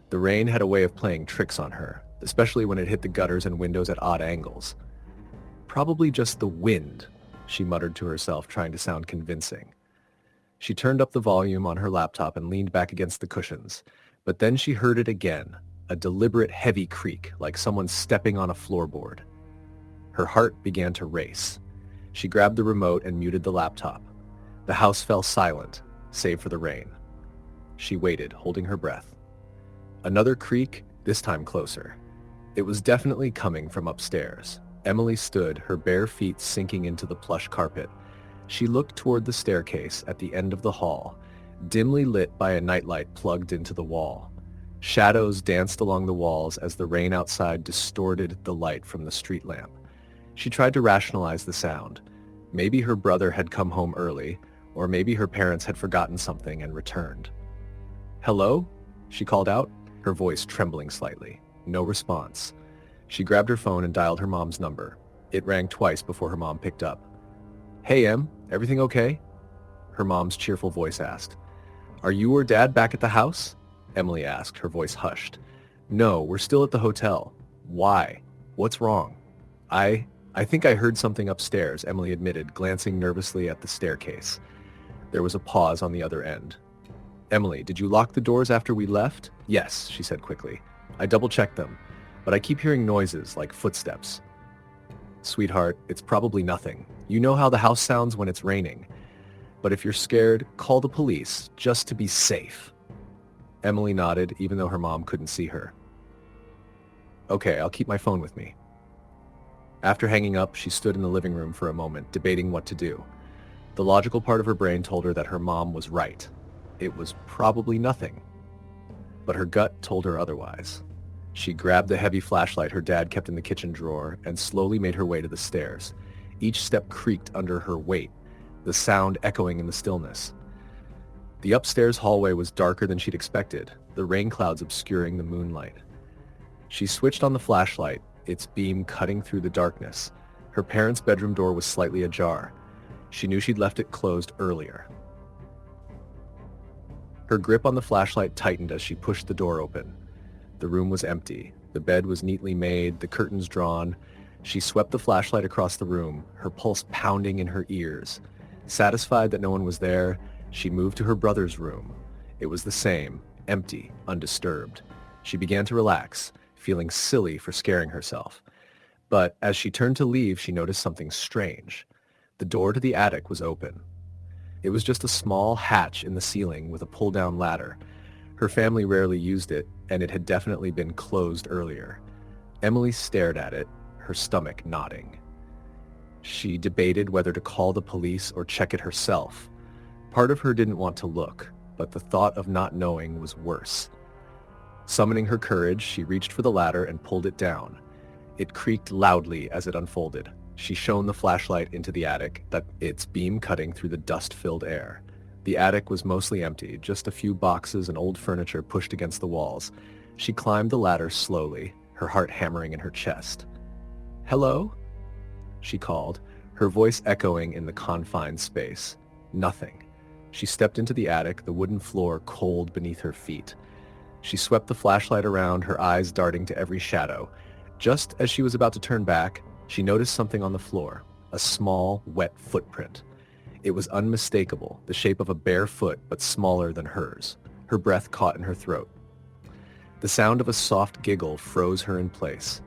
The rain had a way of playing tricks on her, especially when it hit the gutters and windows at odd angles. "Probably just the wind," she muttered to herself, trying to sound convincing. She turned up the volume on her laptop and leaned back against the cushions, but then she heard it again, a deliberate heavy creak, like someone stepping on a floorboard. Her heart began to race. She grabbed the remote and muted the laptop. The house fell silent, save for the rain. She waited, holding her breath. Another creak, this time closer. It was definitely coming from upstairs. Emily stood, her bare feet sinking into the plush carpet. She looked toward the staircase at the end of the hall, dimly lit by a nightlight plugged into the wall. Shadows danced along the walls as the rain outside distorted the light from the street lamp. She tried to rationalize the sound. Maybe her brother had come home early, or maybe her parents had forgotten something and returned. "Hello?" she called out, her voice trembling slightly. No response. She grabbed her phone and dialed her mom's number. It rang twice before her mom picked up. "Hey, Em, everything okay?" Her mom's cheerful voice asked. "Are you or Dad back at the house?" Emily asked, her voice hushed. "No, we're still at the hotel." "Why? What's wrong?" I think I heard something upstairs," Emily admitted, glancing nervously at the staircase. There was a pause on the other end. "Emily, did you lock the doors after we left?" "Yes," she said quickly. "I double-checked them, but I keep hearing noises like footsteps." "Sweetheart, it's probably nothing. You know how the house sounds when it's raining. But if you're scared, call the police, just to be safe." Emily nodded, even though her mom couldn't see her. "Okay, I'll keep my phone with me." After hanging up, she stood in the living room for a moment, debating what to do. The logical part of her brain told her that her mom was right. It was probably nothing. But her gut told her otherwise. She grabbed the heavy flashlight her dad kept in the kitchen drawer and slowly made her way to the stairs. Each step creaked under her weight, the sound echoing in the stillness. The upstairs hallway was darker than she'd expected, the rain clouds obscuring the moonlight. She switched on the flashlight, its beam cutting through the darkness. Her parents' bedroom door was slightly ajar. She knew she'd left it closed earlier. Her grip on the flashlight tightened as she pushed the door open. The room was empty. The bed was neatly made, the curtains drawn. She swept the flashlight across the room, her pulse pounding in her ears. Satisfied that no one was there, she moved to her brother's room. It was the same, empty, undisturbed. She began to relax, feeling silly for scaring herself. But as she turned to leave, she noticed something strange. The door to the attic was open. It was just a small hatch in the ceiling with a pull-down ladder. Her family rarely used it, and it had definitely been closed earlier. Emily stared at it, her stomach knotting. She debated whether to call the police or check it herself. Part of her didn't want to look, but the thought of not knowing was worse. Summoning her courage, she reached for the ladder and pulled it down. It creaked loudly as it unfolded. She shone the flashlight into the attic, its beam cutting through the dust-filled air. The attic was mostly empty, just a few boxes and old furniture pushed against the walls. She climbed the ladder slowly, her heart hammering in her chest. "Hello?" she called, her voice echoing in the confined space. Nothing. She stepped into the attic, the wooden floor cold beneath her feet. She swept the flashlight around, her eyes darting to every shadow. Just as she was about to turn back, she noticed something on the floor, a small, wet footprint. It was unmistakable, the shape of a bare foot, but smaller than hers. Her breath caught in her throat. The sound of a soft giggle froze her in place.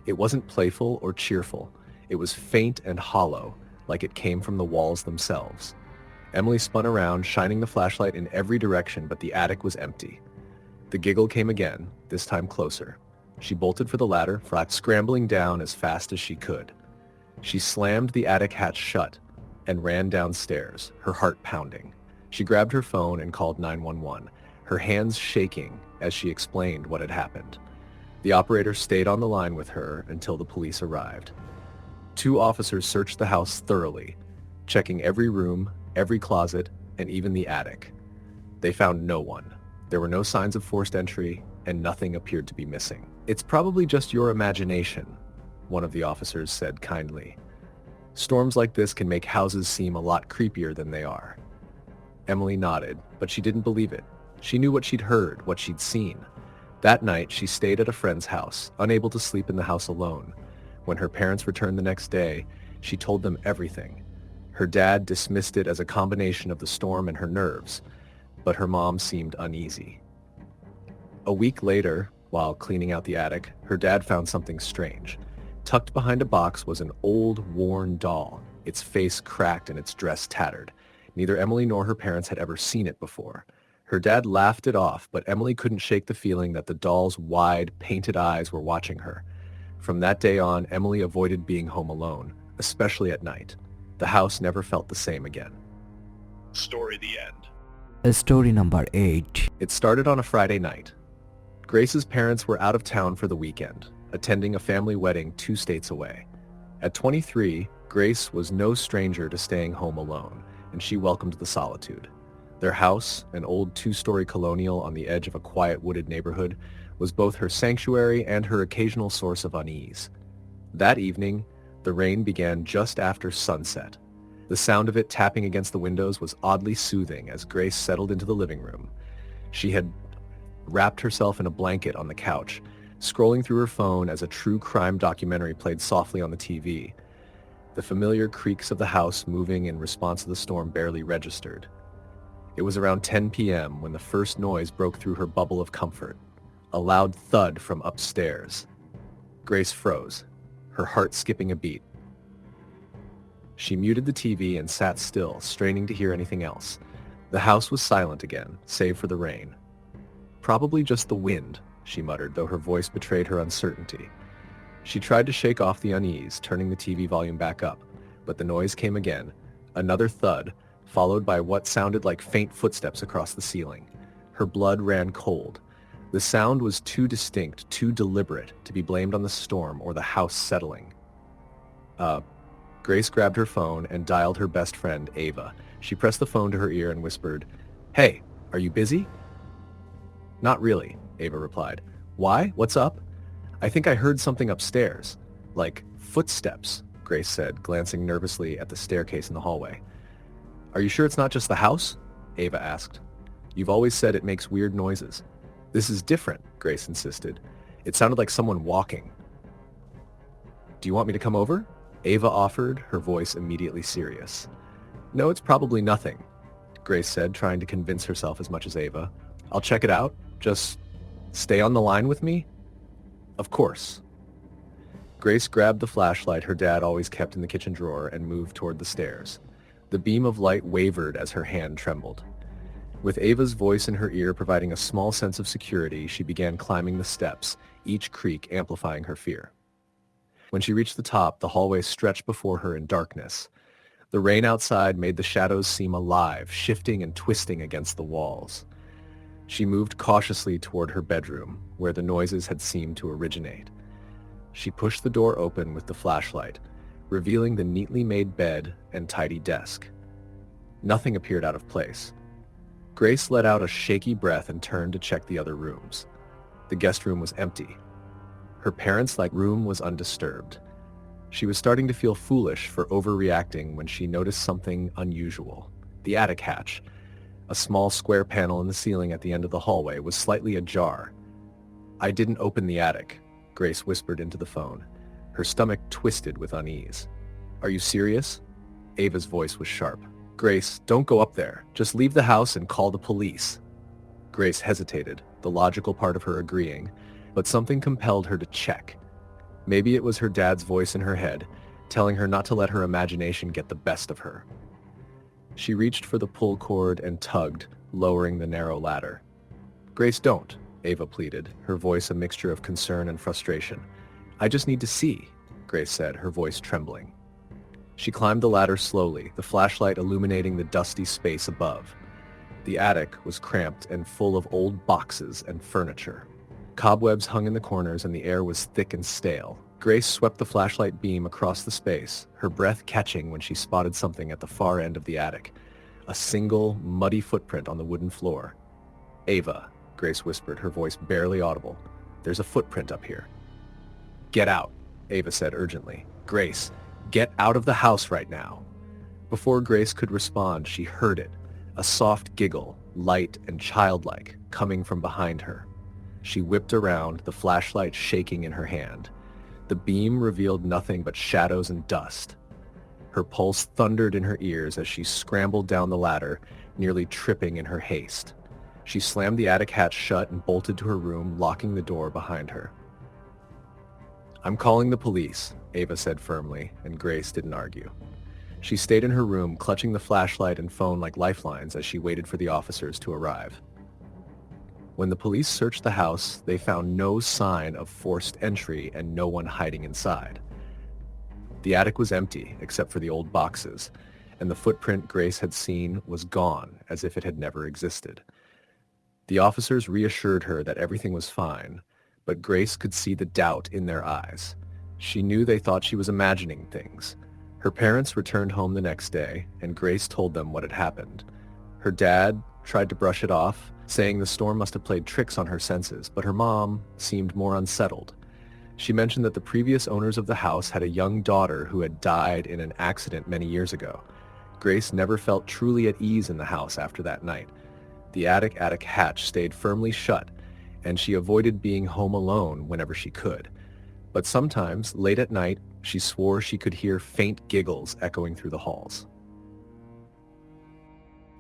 It wasn't playful or cheerful. It was faint and hollow, like it came from the walls themselves. Emily spun around, shining the flashlight in every direction, but the attic was empty. The giggle came again, this time closer. She bolted for the ladder, scrambling down as fast as she could. She slammed the attic hatch shut and ran downstairs, her heart pounding. She grabbed her phone and called 911, her hands shaking as she explained what had happened. The operator stayed on the line with her until the police arrived. 2 officers searched the house thoroughly, checking every room, every closet, and even the attic. They found no one. There were no signs of forced entry, and nothing appeared to be missing. "It's probably just your imagination," one of the officers said kindly. "Storms like this can make houses seem a lot creepier than they are." Emily nodded, but she didn't believe it. She knew what she'd heard, what she'd seen. That night, she stayed at a friend's house, unable to sleep in the house alone. When her parents returned the next day, she told them everything. Her dad dismissed it as a combination of the storm and her nerves, but her mom seemed uneasy. A week later, while cleaning out the attic, her dad found something strange. Tucked behind a box was an old, worn doll, its face cracked and its dress tattered. Neither Emily nor her parents had ever seen it before. Her dad laughed it off, but Emily couldn't shake the feeling that the doll's wide, painted eyes were watching her. From that day on, Emily avoided being home alone, especially at night. The house never felt the same again. Story the end. Story number 8. It started on a Friday night. Grace's parents were out of town for the weekend, attending a family wedding 2 states away. At 23, Grace was no stranger to staying home alone, and she welcomed the solitude. Their house, an old 2-story colonial on the edge of a quiet wooded neighborhood, was both her sanctuary and her occasional source of unease. That evening, the rain began just after sunset. The sound of it tapping against the windows was oddly soothing as Grace settled into the living room. She had wrapped herself in a blanket on the couch, scrolling through her phone as a true crime documentary played softly on the TV. The familiar creaks of the house moving in response to the storm barely registered. It was around 10 p.m. when the first noise broke through her bubble of comfort. A loud thud from upstairs. Grace froze, her heart skipping a beat. She muted the TV and sat still, straining to hear anything else. The house was silent again, save for the rain. Probably just the wind, she muttered, though her voice betrayed her uncertainty. She tried to shake off the unease, turning the TV volume back up, but the noise came again, another thud, followed by what sounded like faint footsteps across the ceiling. Her blood ran cold. The sound was too distinct, too deliberate, to be blamed on the storm or the house settling. Grace grabbed her phone and dialed her best friend, Ava. She pressed the phone to her ear and whispered, "Hey, are you busy?" "Not really," Ava replied. "Why? What's up?" "I think I heard something upstairs. Like footsteps," Grace said, glancing nervously at the staircase in the hallway. "Are you sure it's not just the house?" Ava asked. "You've always said it makes weird noises." "This is different," Grace insisted. "It sounded like someone walking." "Do you want me to come over?" Ava offered, her voice immediately serious. "No, it's probably nothing," Grace said, trying to convince herself as much as Ava. "I'll check it out. Just stay on the line with me?" "Of course." Grace grabbed the flashlight her dad always kept in the kitchen drawer and moved toward the stairs. The beam of light wavered as her hand trembled. With Ava's voice in her ear providing a small sense of security, she began climbing the steps, each creak amplifying her fear. When she reached the top, the hallway stretched before her in darkness. The rain outside made the shadows seem alive, shifting and twisting against the walls. She moved cautiously toward her bedroom, where the noises had seemed to originate. She pushed the door open with the flashlight, revealing the neatly made bed and tidy desk. Nothing appeared out of place. Grace let out a shaky breath and turned to check the other rooms. The guest room was empty. Her parents' room was undisturbed. She was starting to feel foolish for overreacting when she noticed something unusual. The attic hatch, a small square panel in the ceiling at the end of the hallway, was slightly ajar. "I didn't open the attic," Grace whispered into the phone. Her stomach twisted with unease. "Are you serious?" Ava's voice was sharp. "Grace, don't go up there. Just leave the house and call the police." Grace hesitated, the logical part of her agreeing, but something compelled her to check. Maybe it was her dad's voice in her head, telling her not to let her imagination get the best of her. She reached for the pull cord and tugged, lowering the narrow ladder. "Grace, don't," Ava pleaded, her voice a mixture of concern and frustration. "I just need to see," Grace said, her voice trembling. She climbed the ladder slowly, the flashlight illuminating the dusty space above. The attic was cramped and full of old boxes and furniture. Cobwebs hung in the corners and the air was thick and stale. Grace swept the flashlight beam across the space, her breath catching when she spotted something at the far end of the attic. A single, muddy footprint on the wooden floor. "Ava," Grace whispered, her voice barely audible. "There's a footprint up here." "Get out," Ava said urgently. "Grace, get out of the house right now." Before Grace could respond, she heard it, a soft giggle, light and childlike, coming from behind her. She whipped around, the flashlight shaking in her hand. The beam revealed nothing but shadows and dust. Her pulse thundered in her ears as she scrambled down the ladder, nearly tripping in her haste. She slammed the attic hatch shut and bolted to her room, locking the door behind her. "I'm calling the police," Ava said firmly, and Grace didn't argue. She stayed in her room, clutching the flashlight and phone like lifelines as she waited for the officers to arrive. When the police searched the house, they found no sign of forced entry and no one hiding inside. The attic was empty, except for the old boxes, and the footprint Grace had seen was gone, as if it had never existed. The officers reassured her that everything was fine, but Grace could see the doubt in their eyes. She knew they thought she was imagining things. Her parents returned home the next day, and Grace told them what had happened. Her dad tried to brush it off, saying the storm must have played tricks on her senses, but her mom seemed more unsettled. She mentioned that the previous owners of the house had a young daughter who had died in an accident many years ago. Grace never felt truly at ease in the house after that night. The attic hatch stayed firmly shut, and she avoided being home alone whenever she could. But sometimes, late at night, she swore she could hear faint giggles echoing through the halls.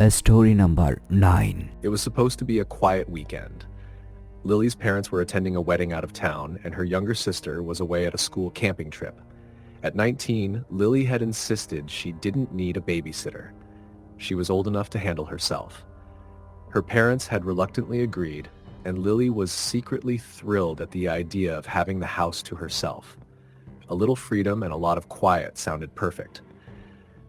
Story number 9. It was supposed to be a quiet weekend. Lily's parents were attending a wedding out of town, and her younger sister was away at a school camping trip. At 19, Lily had insisted she didn't need a babysitter. She was old enough to handle herself. Her parents had reluctantly agreed, and Lily was secretly thrilled at the idea of having the house to herself. A little freedom and a lot of quiet sounded perfect.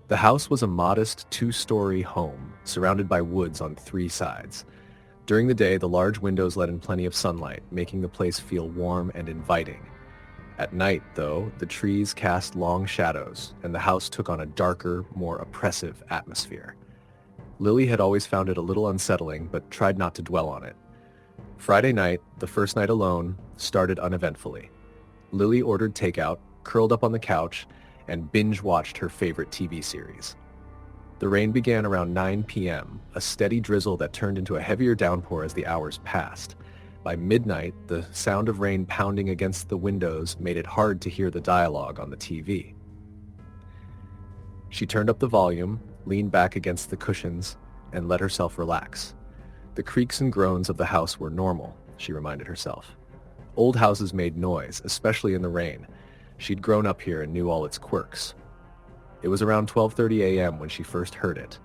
The house was a modest 2-story home, surrounded by woods on 3 sides. During the day, the large windows let in plenty of sunlight, making the place feel warm and inviting. At night, though, the trees cast long shadows, and the house took on a darker, more oppressive atmosphere. Lily had always found it a little unsettling, but tried not to dwell on it. Friday night, the first night alone, started uneventfully. Lily ordered takeout, curled up on the couch, and binge-watched her favorite TV series. The rain began around 9 p.m., a steady drizzle that turned into a heavier downpour as the hours passed. By midnight, the sound of rain pounding against the windows made it hard to hear the dialogue on the TV. She turned up the volume, leaned back against the cushions, and let herself relax. The creaks and groans of the house were normal, she reminded herself. Old houses made noise, especially in the rain. She'd grown up here and knew all its quirks. It was around 12:30 a.m. when she first heard it.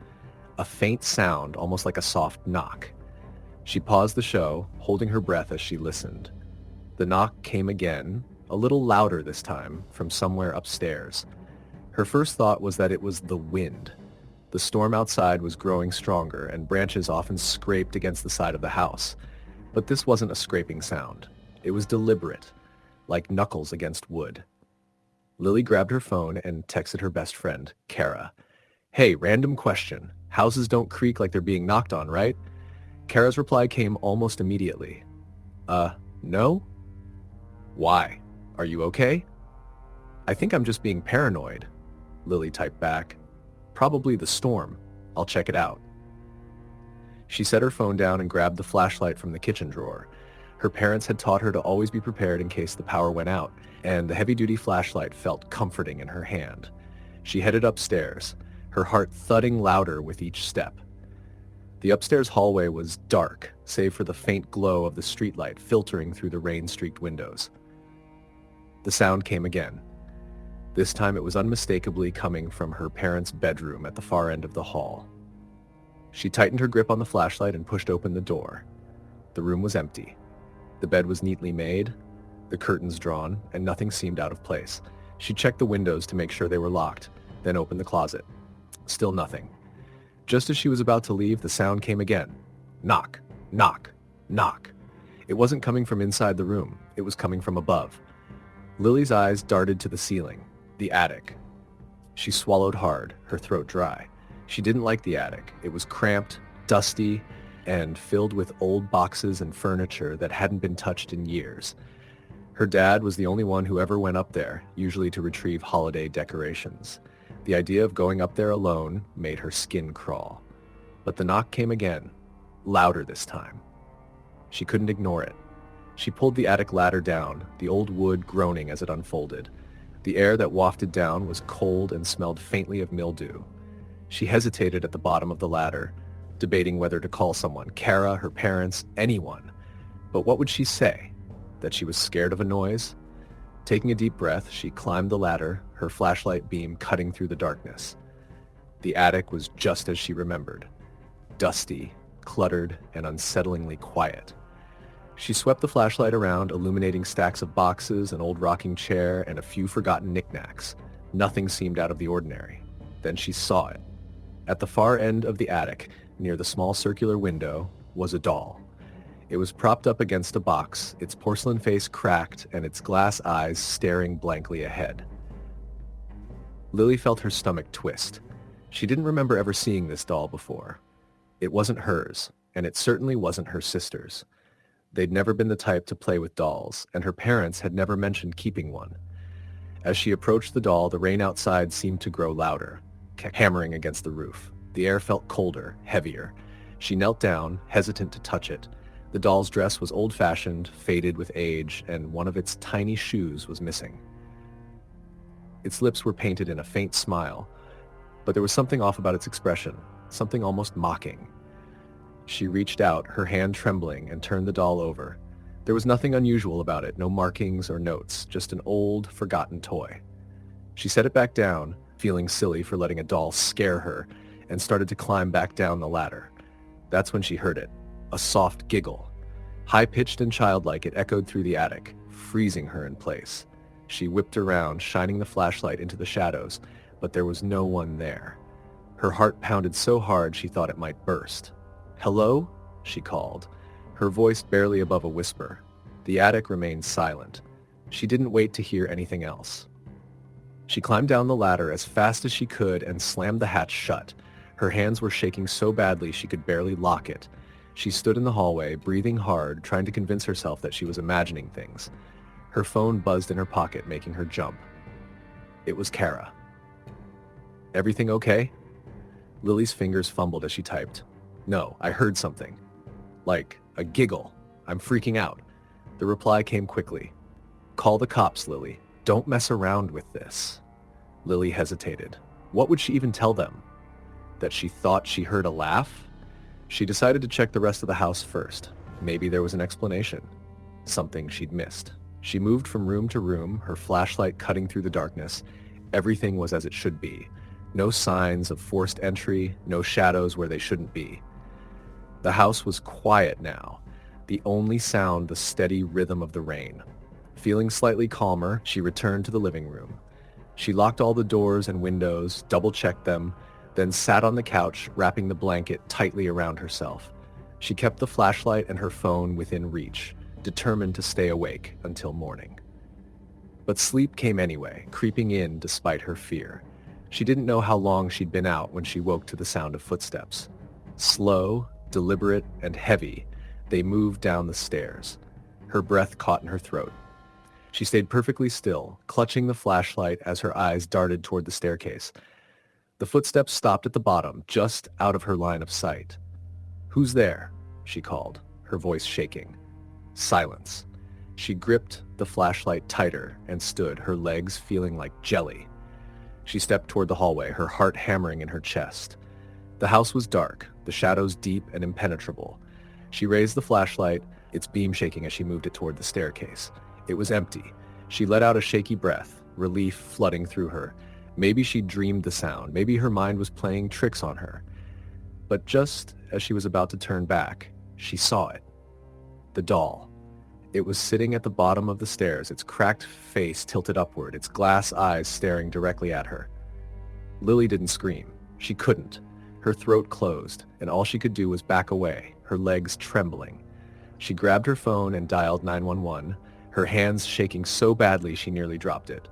A faint sound, almost like a soft knock. She paused the show, holding her breath as she listened. The knock came again, a little louder this time, from somewhere upstairs. Her first thought was that it was the wind. The storm outside was growing stronger, and branches often scraped against the side of the house. But this wasn't a scraping sound. It was deliberate, like knuckles against wood. Lily grabbed her phone and texted her best friend, Kara. "Hey, random question. Houses don't creak like they're being knocked on, right?" Kara's reply came almost immediately. No? Why? Are you okay?" "I think I'm just being paranoid," Lily typed back. "Probably the storm. I'll check it out." She set her phone down and grabbed the flashlight from the kitchen drawer. Her parents had taught her to always be prepared in case the power went out, and the heavy-duty flashlight felt comforting in her hand. She headed upstairs, her heart thudding louder with each step. The upstairs hallway was dark, save for the faint glow of the streetlight filtering through the rain-streaked windows. The sound came again. This time it was unmistakably coming from her parents' bedroom at the far end of the hall. She tightened her grip on the flashlight and pushed open the door. The room was empty. The bed was neatly made, the curtains drawn, and nothing seemed out of place. She checked the windows to make sure they were locked, then opened the closet. Still nothing. Just as she was about to leave, the sound came again. Knock, knock, knock. It wasn't coming from inside the room. It was coming from above. Lily's eyes darted to the ceiling, the attic. She swallowed hard, her throat dry. She didn't like the attic. It was cramped, dusty, and filled with old boxes and furniture that hadn't been touched in years. Her dad was the only one who ever went up there, usually to retrieve holiday decorations. The idea of going up there alone made her skin crawl. But the knock came again, louder this time. She couldn't ignore it. She pulled the attic ladder down, the old wood groaning as it unfolded. The air that wafted down was cold and smelled faintly of mildew. She hesitated at the bottom of the ladder, debating whether to call someone, Kara, her parents, anyone. But what would she say? That she was scared of a noise? Taking a deep breath, she climbed the ladder, her flashlight beam cutting through the darkness. The attic was just as she remembered. Dusty, cluttered, and unsettlingly quiet. She swept the flashlight around, illuminating stacks of boxes, an old rocking chair, and a few forgotten knickknacks. Nothing seemed out of the ordinary. Then she saw it. At the far end of the attic, near the small circular window, was a doll. It was propped up against a box, its porcelain face cracked and its glass eyes staring blankly ahead. Lily felt her stomach twist. She didn't remember ever seeing this doll before. It wasn't hers, and it certainly wasn't her sister's. They'd never been the type to play with dolls, and her parents had never mentioned keeping one. As she approached the doll, the rain outside seemed to grow louder, hammering against the roof. The air felt colder, heavier. She knelt down, hesitant to touch it. The doll's dress was old-fashioned, faded with age, and one of its tiny shoes was missing. Its lips were painted in a faint smile, but there was something off about its expression, something almost mocking. She reached out, her hand trembling, and turned the doll over. There was nothing unusual about it, no markings or notes, just an old, forgotten toy. She set it back down, feeling silly for letting a doll scare her, and started to climb back down the ladder. That's when she heard it, a soft giggle. High-pitched and childlike, it echoed through the attic, freezing her in place. She whipped around, shining the flashlight into the shadows, but there was no one there. Her heart pounded so hard she thought it might burst. "Hello?" she called, her voice barely above a whisper. The attic remained silent. She didn't wait to hear anything else. She climbed down the ladder as fast as she could and slammed the hatch shut. Her hands were shaking so badly she could barely lock it. She stood in the hallway, breathing hard, trying to convince herself that she was imagining things. Her phone buzzed in her pocket, making her jump. It was Kara. "Everything okay?" Lily's fingers fumbled as she typed. "No, I heard something. Like a giggle. I'm freaking out." The reply came quickly. "Call the cops, Lily. Don't mess around with this." Lily hesitated. What would she even tell them? That she thought she heard a laugh? She decided to check the rest of the house first. Maybe there was an explanation. Something she'd missed. She moved from room to room, her flashlight cutting through the darkness. Everything was as it should be. No signs of forced entry, no shadows where they shouldn't be. The house was quiet now, the only sound the steady rhythm of the rain. Feeling slightly calmer, she returned to the living room. She locked all the doors and windows, double-checked them, then sat on the couch, wrapping the blanket tightly around herself. She kept the flashlight and her phone within reach, determined to stay awake until morning. But sleep came anyway, creeping in despite her fear. She didn't know how long she'd been out when she woke to the sound of footsteps. Slow, deliberate, and heavy, they moved down the stairs. Her breath caught in her throat. She stayed perfectly still, clutching the flashlight as her eyes darted toward the staircase. The footsteps stopped at the bottom, just out of her line of sight. "Who's there?" she called, her voice shaking. Silence. She gripped the flashlight tighter and stood, her legs feeling like jelly. She stepped toward the hallway, her heart hammering in her chest. The house was dark, the shadows deep and impenetrable. She raised the flashlight, its beam shaking as she moved it toward the staircase. It was empty. She let out a shaky breath, relief flooding through her. Maybe she'd dreamed the sound. Maybe her mind was playing tricks on her. But just as she was about to turn back, she saw it. The doll. It was sitting at the bottom of the stairs, its cracked face tilted upward, its glass eyes staring directly at her. Lily didn't scream. She couldn't. Her throat closed, and all she could do was back away, her legs trembling. She grabbed her phone and dialed 911, her hands shaking so badly she nearly dropped it.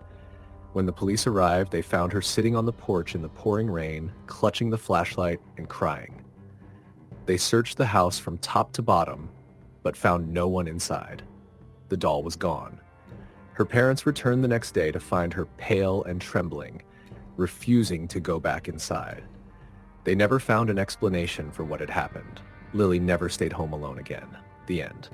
When the police arrived, they found her sitting on the porch in the pouring rain, clutching the flashlight and crying. They searched the house from top to bottom, but found no one inside. The doll was gone. Her parents returned the next day to find her pale and trembling, refusing to go back inside. They never found an explanation for what had happened. Lily never stayed home alone again. The end.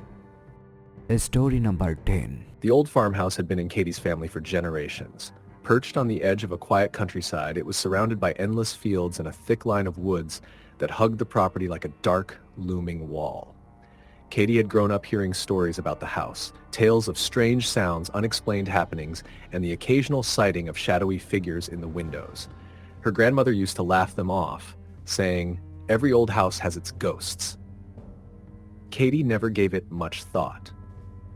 Story number 10. The old farmhouse had been in Katie's family for generations. Perched on the edge of a quiet countryside, it was surrounded by endless fields and a thick line of woods that hugged the property like a dark, looming wall. Katie had grown up hearing stories about the house, tales of strange sounds, unexplained happenings, and the occasional sighting of shadowy figures in the windows. Her grandmother used to laugh them off, saying, "Every old house has its ghosts." Katie never gave it much thought,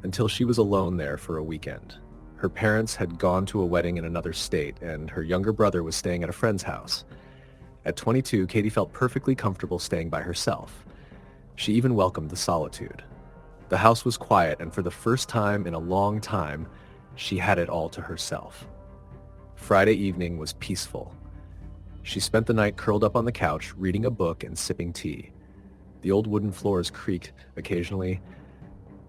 until she was alone there for a weekend. Her parents had gone to a wedding in another state, and her younger brother was staying at a friend's house. At 22, Katie felt perfectly comfortable staying by herself. She even welcomed the solitude. The house was quiet, and for the first time in a long time, she had it all to herself. Friday evening was peaceful. She spent the night curled up on the couch, reading a book and sipping tea. The old wooden floors creaked occasionally,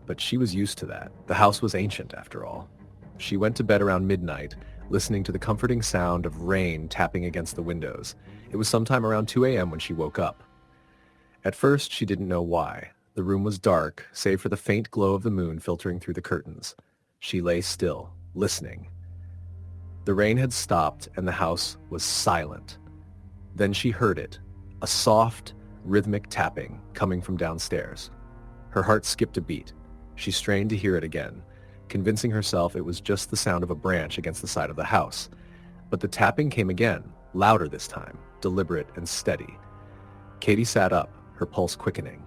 but she was used to that. The house was ancient, after all. She went to bed around midnight, listening to the comforting sound of rain tapping against the windows. It was sometime around 2 a.m. when she woke up. At first, she didn't know why. The room was dark, save for the faint glow of the moon filtering through the curtains. She lay still, listening. The rain had stopped and the house was silent. Then she heard it, a soft, rhythmic tapping coming from downstairs. Her heart skipped a beat. She strained to hear it again, convincing herself it was just the sound of a branch against the side of the house. But the tapping came again, louder this time, deliberate and steady. Katie sat up, her pulse quickening.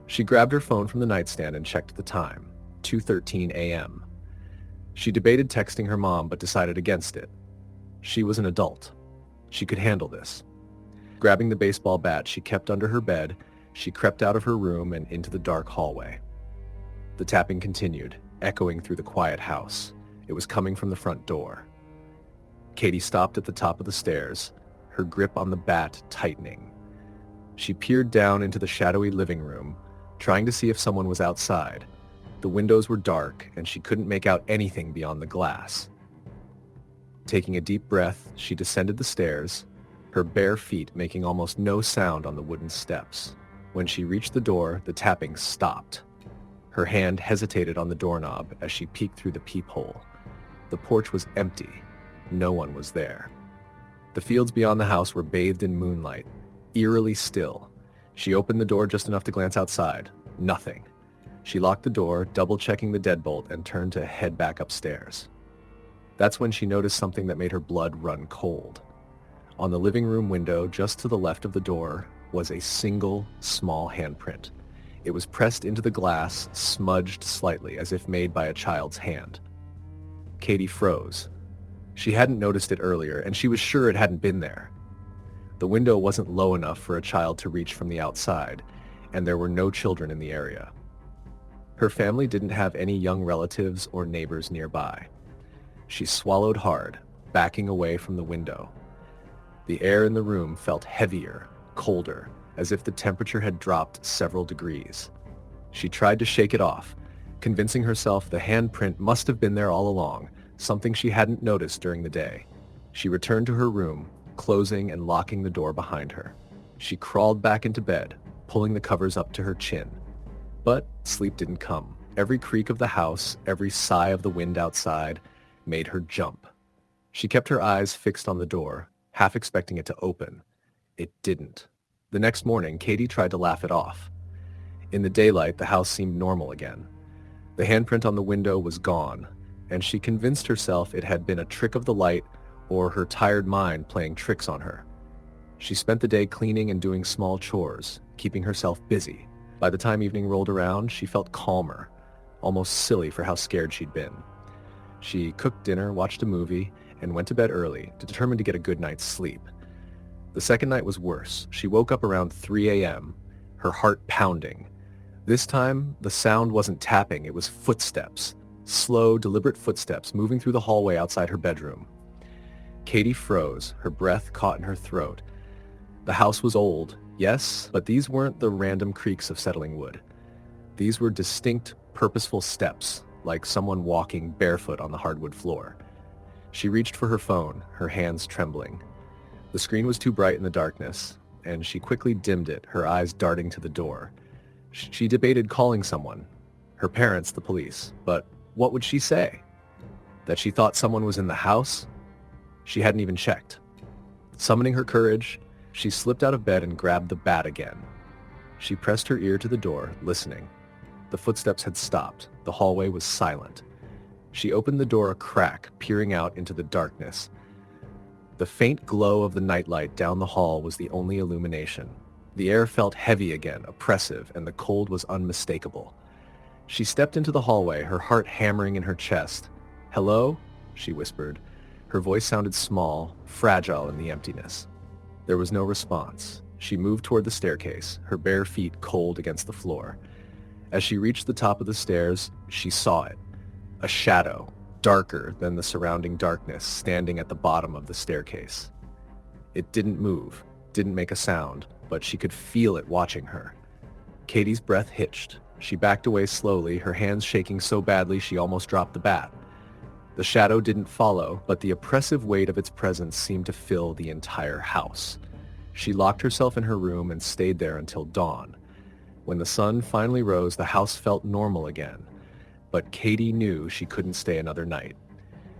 She grabbed her phone from the nightstand and checked the time, 2:13 a.m. She debated texting her mom, but decided against it. She was an adult. She could handle this. Grabbing the baseball bat she kept under her bed, she crept out of her room and into the dark hallway. The tapping continued, echoing through the quiet house. It was coming from the front door. Katie stopped at the top of the stairs, her grip on the bat tightening. She peered down into the shadowy living room, trying to see if someone was outside. The windows were dark, and she couldn't make out anything beyond the glass. Taking a deep breath, she descended the stairs, her bare feet making almost no sound on the wooden steps. When she reached the door, the tapping stopped. Her hand hesitated on the doorknob as she peeked through the peephole. The porch was empty. No one was there. The fields beyond the house were bathed in moonlight, eerily still. She opened the door just enough to glance outside. Nothing. She locked the door, double-checking the deadbolt, and turned to head back upstairs. That's when she noticed something that made her blood run cold. On the living room window, just to the left of the door, was a single, small handprint. It was pressed into the glass, smudged slightly, as if made by a child's hand. Katie froze. She hadn't noticed it earlier, and she was sure it hadn't been there. The window wasn't low enough for a child to reach from the outside, and there were no children in the area. Her family didn't have any young relatives or neighbors nearby. She swallowed hard, backing away from the window. The air in the room felt heavier, colder, as if the temperature had dropped several degrees. She tried to shake it off, convincing herself the handprint must have been there all along, something she hadn't noticed during the day. She returned to her room, closing and locking the door behind her. She crawled back into bed, pulling the covers up to her chin. But sleep didn't come. Every creak of the house, every sigh of the wind outside, made her jump. She kept her eyes fixed on the door, half expecting it to open. It didn't. The next morning, Katie tried to laugh it off. In the daylight, the house seemed normal again. The handprint on the window was gone, and she convinced herself it had been a trick of the light or her tired mind playing tricks on her. She spent the day cleaning and doing small chores, keeping herself busy. By the time evening rolled around, she felt calmer, almost silly for how scared she'd been. She cooked dinner, watched a movie, and went to bed early, determined to get a good night's sleep. The second night was worse. She woke up around 3 a.m., her heart pounding. This time, the sound wasn't tapping, it was footsteps. Slow, deliberate footsteps moving through the hallway outside her bedroom. Katie froze, her breath caught in her throat. The house was old, yes, but these weren't the random creaks of settling wood. These were distinct, purposeful steps, like someone walking barefoot on the hardwood floor. She reached for her phone, her hands trembling. The screen was too bright in the darkness, and she quickly dimmed it, her eyes darting to the door. She debated calling someone, her parents, the police, but what would she say? That she thought someone was in the house? She hadn't even checked. Summoning her courage, she slipped out of bed and grabbed the bat again. She pressed her ear to the door, listening. The footsteps had stopped. The hallway was silent. She opened the door a crack, peering out into the darkness. The faint glow of the nightlight down the hall was the only illumination. The air felt heavy again, oppressive, and the cold was unmistakable. She stepped into the hallway, her heart hammering in her chest. "Hello?" she whispered. Her voice sounded small, fragile in the emptiness. There was no response. She moved toward the staircase, her bare feet cold against the floor. As she reached the top of the stairs, she saw it. A shadow, darker than the surrounding darkness, standing at the bottom of the staircase. It didn't move, didn't make a sound, but she could feel it watching her. Katie's breath hitched. She backed away slowly, her hands shaking so badly she almost dropped the bat. The shadow didn't follow, but the oppressive weight of its presence seemed to fill the entire house. She locked herself in her room and stayed there until dawn. When the sun finally rose, the house felt normal again. But Katie knew she couldn't stay another night.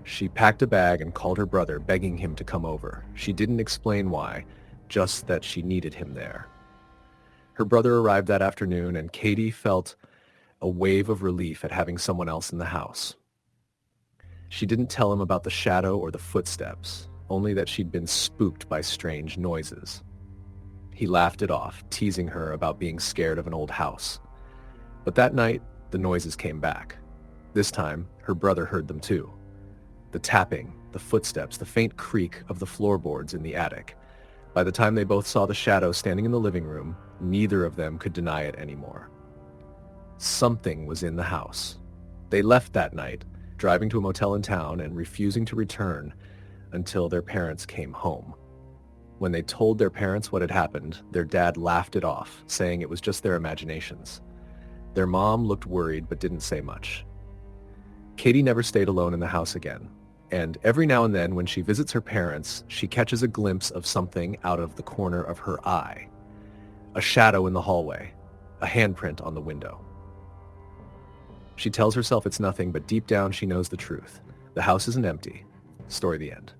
She packed a bag and called her brother, begging him to come over. She didn't explain why, just that she needed him there. Her brother arrived that afternoon, and Katie felt a wave of relief at having someone else in the house. She didn't tell him about the shadow or the footsteps, only that she'd been spooked by strange noises. He laughed it off, teasing her about being scared of an old house. But that night, the noises came back. This time, her brother heard them too. The tapping, the footsteps, the faint creak of the floorboards in the attic. By the time they both saw the shadow standing in the living room, neither of them could deny it anymore. Something was in the house. They left that night, driving to a motel in town and refusing to return until their parents came home. When they told their parents what had happened, their dad laughed it off, saying it was just their imaginations. Their mom looked worried but didn't say much. Katie never stayed alone in the house again, and every now and then when she visits her parents, she catches a glimpse of something out of the corner of her eye. A shadow in the hallway, a handprint on the window. She tells herself it's nothing, but deep down she knows the truth. The house isn't empty. Story the end.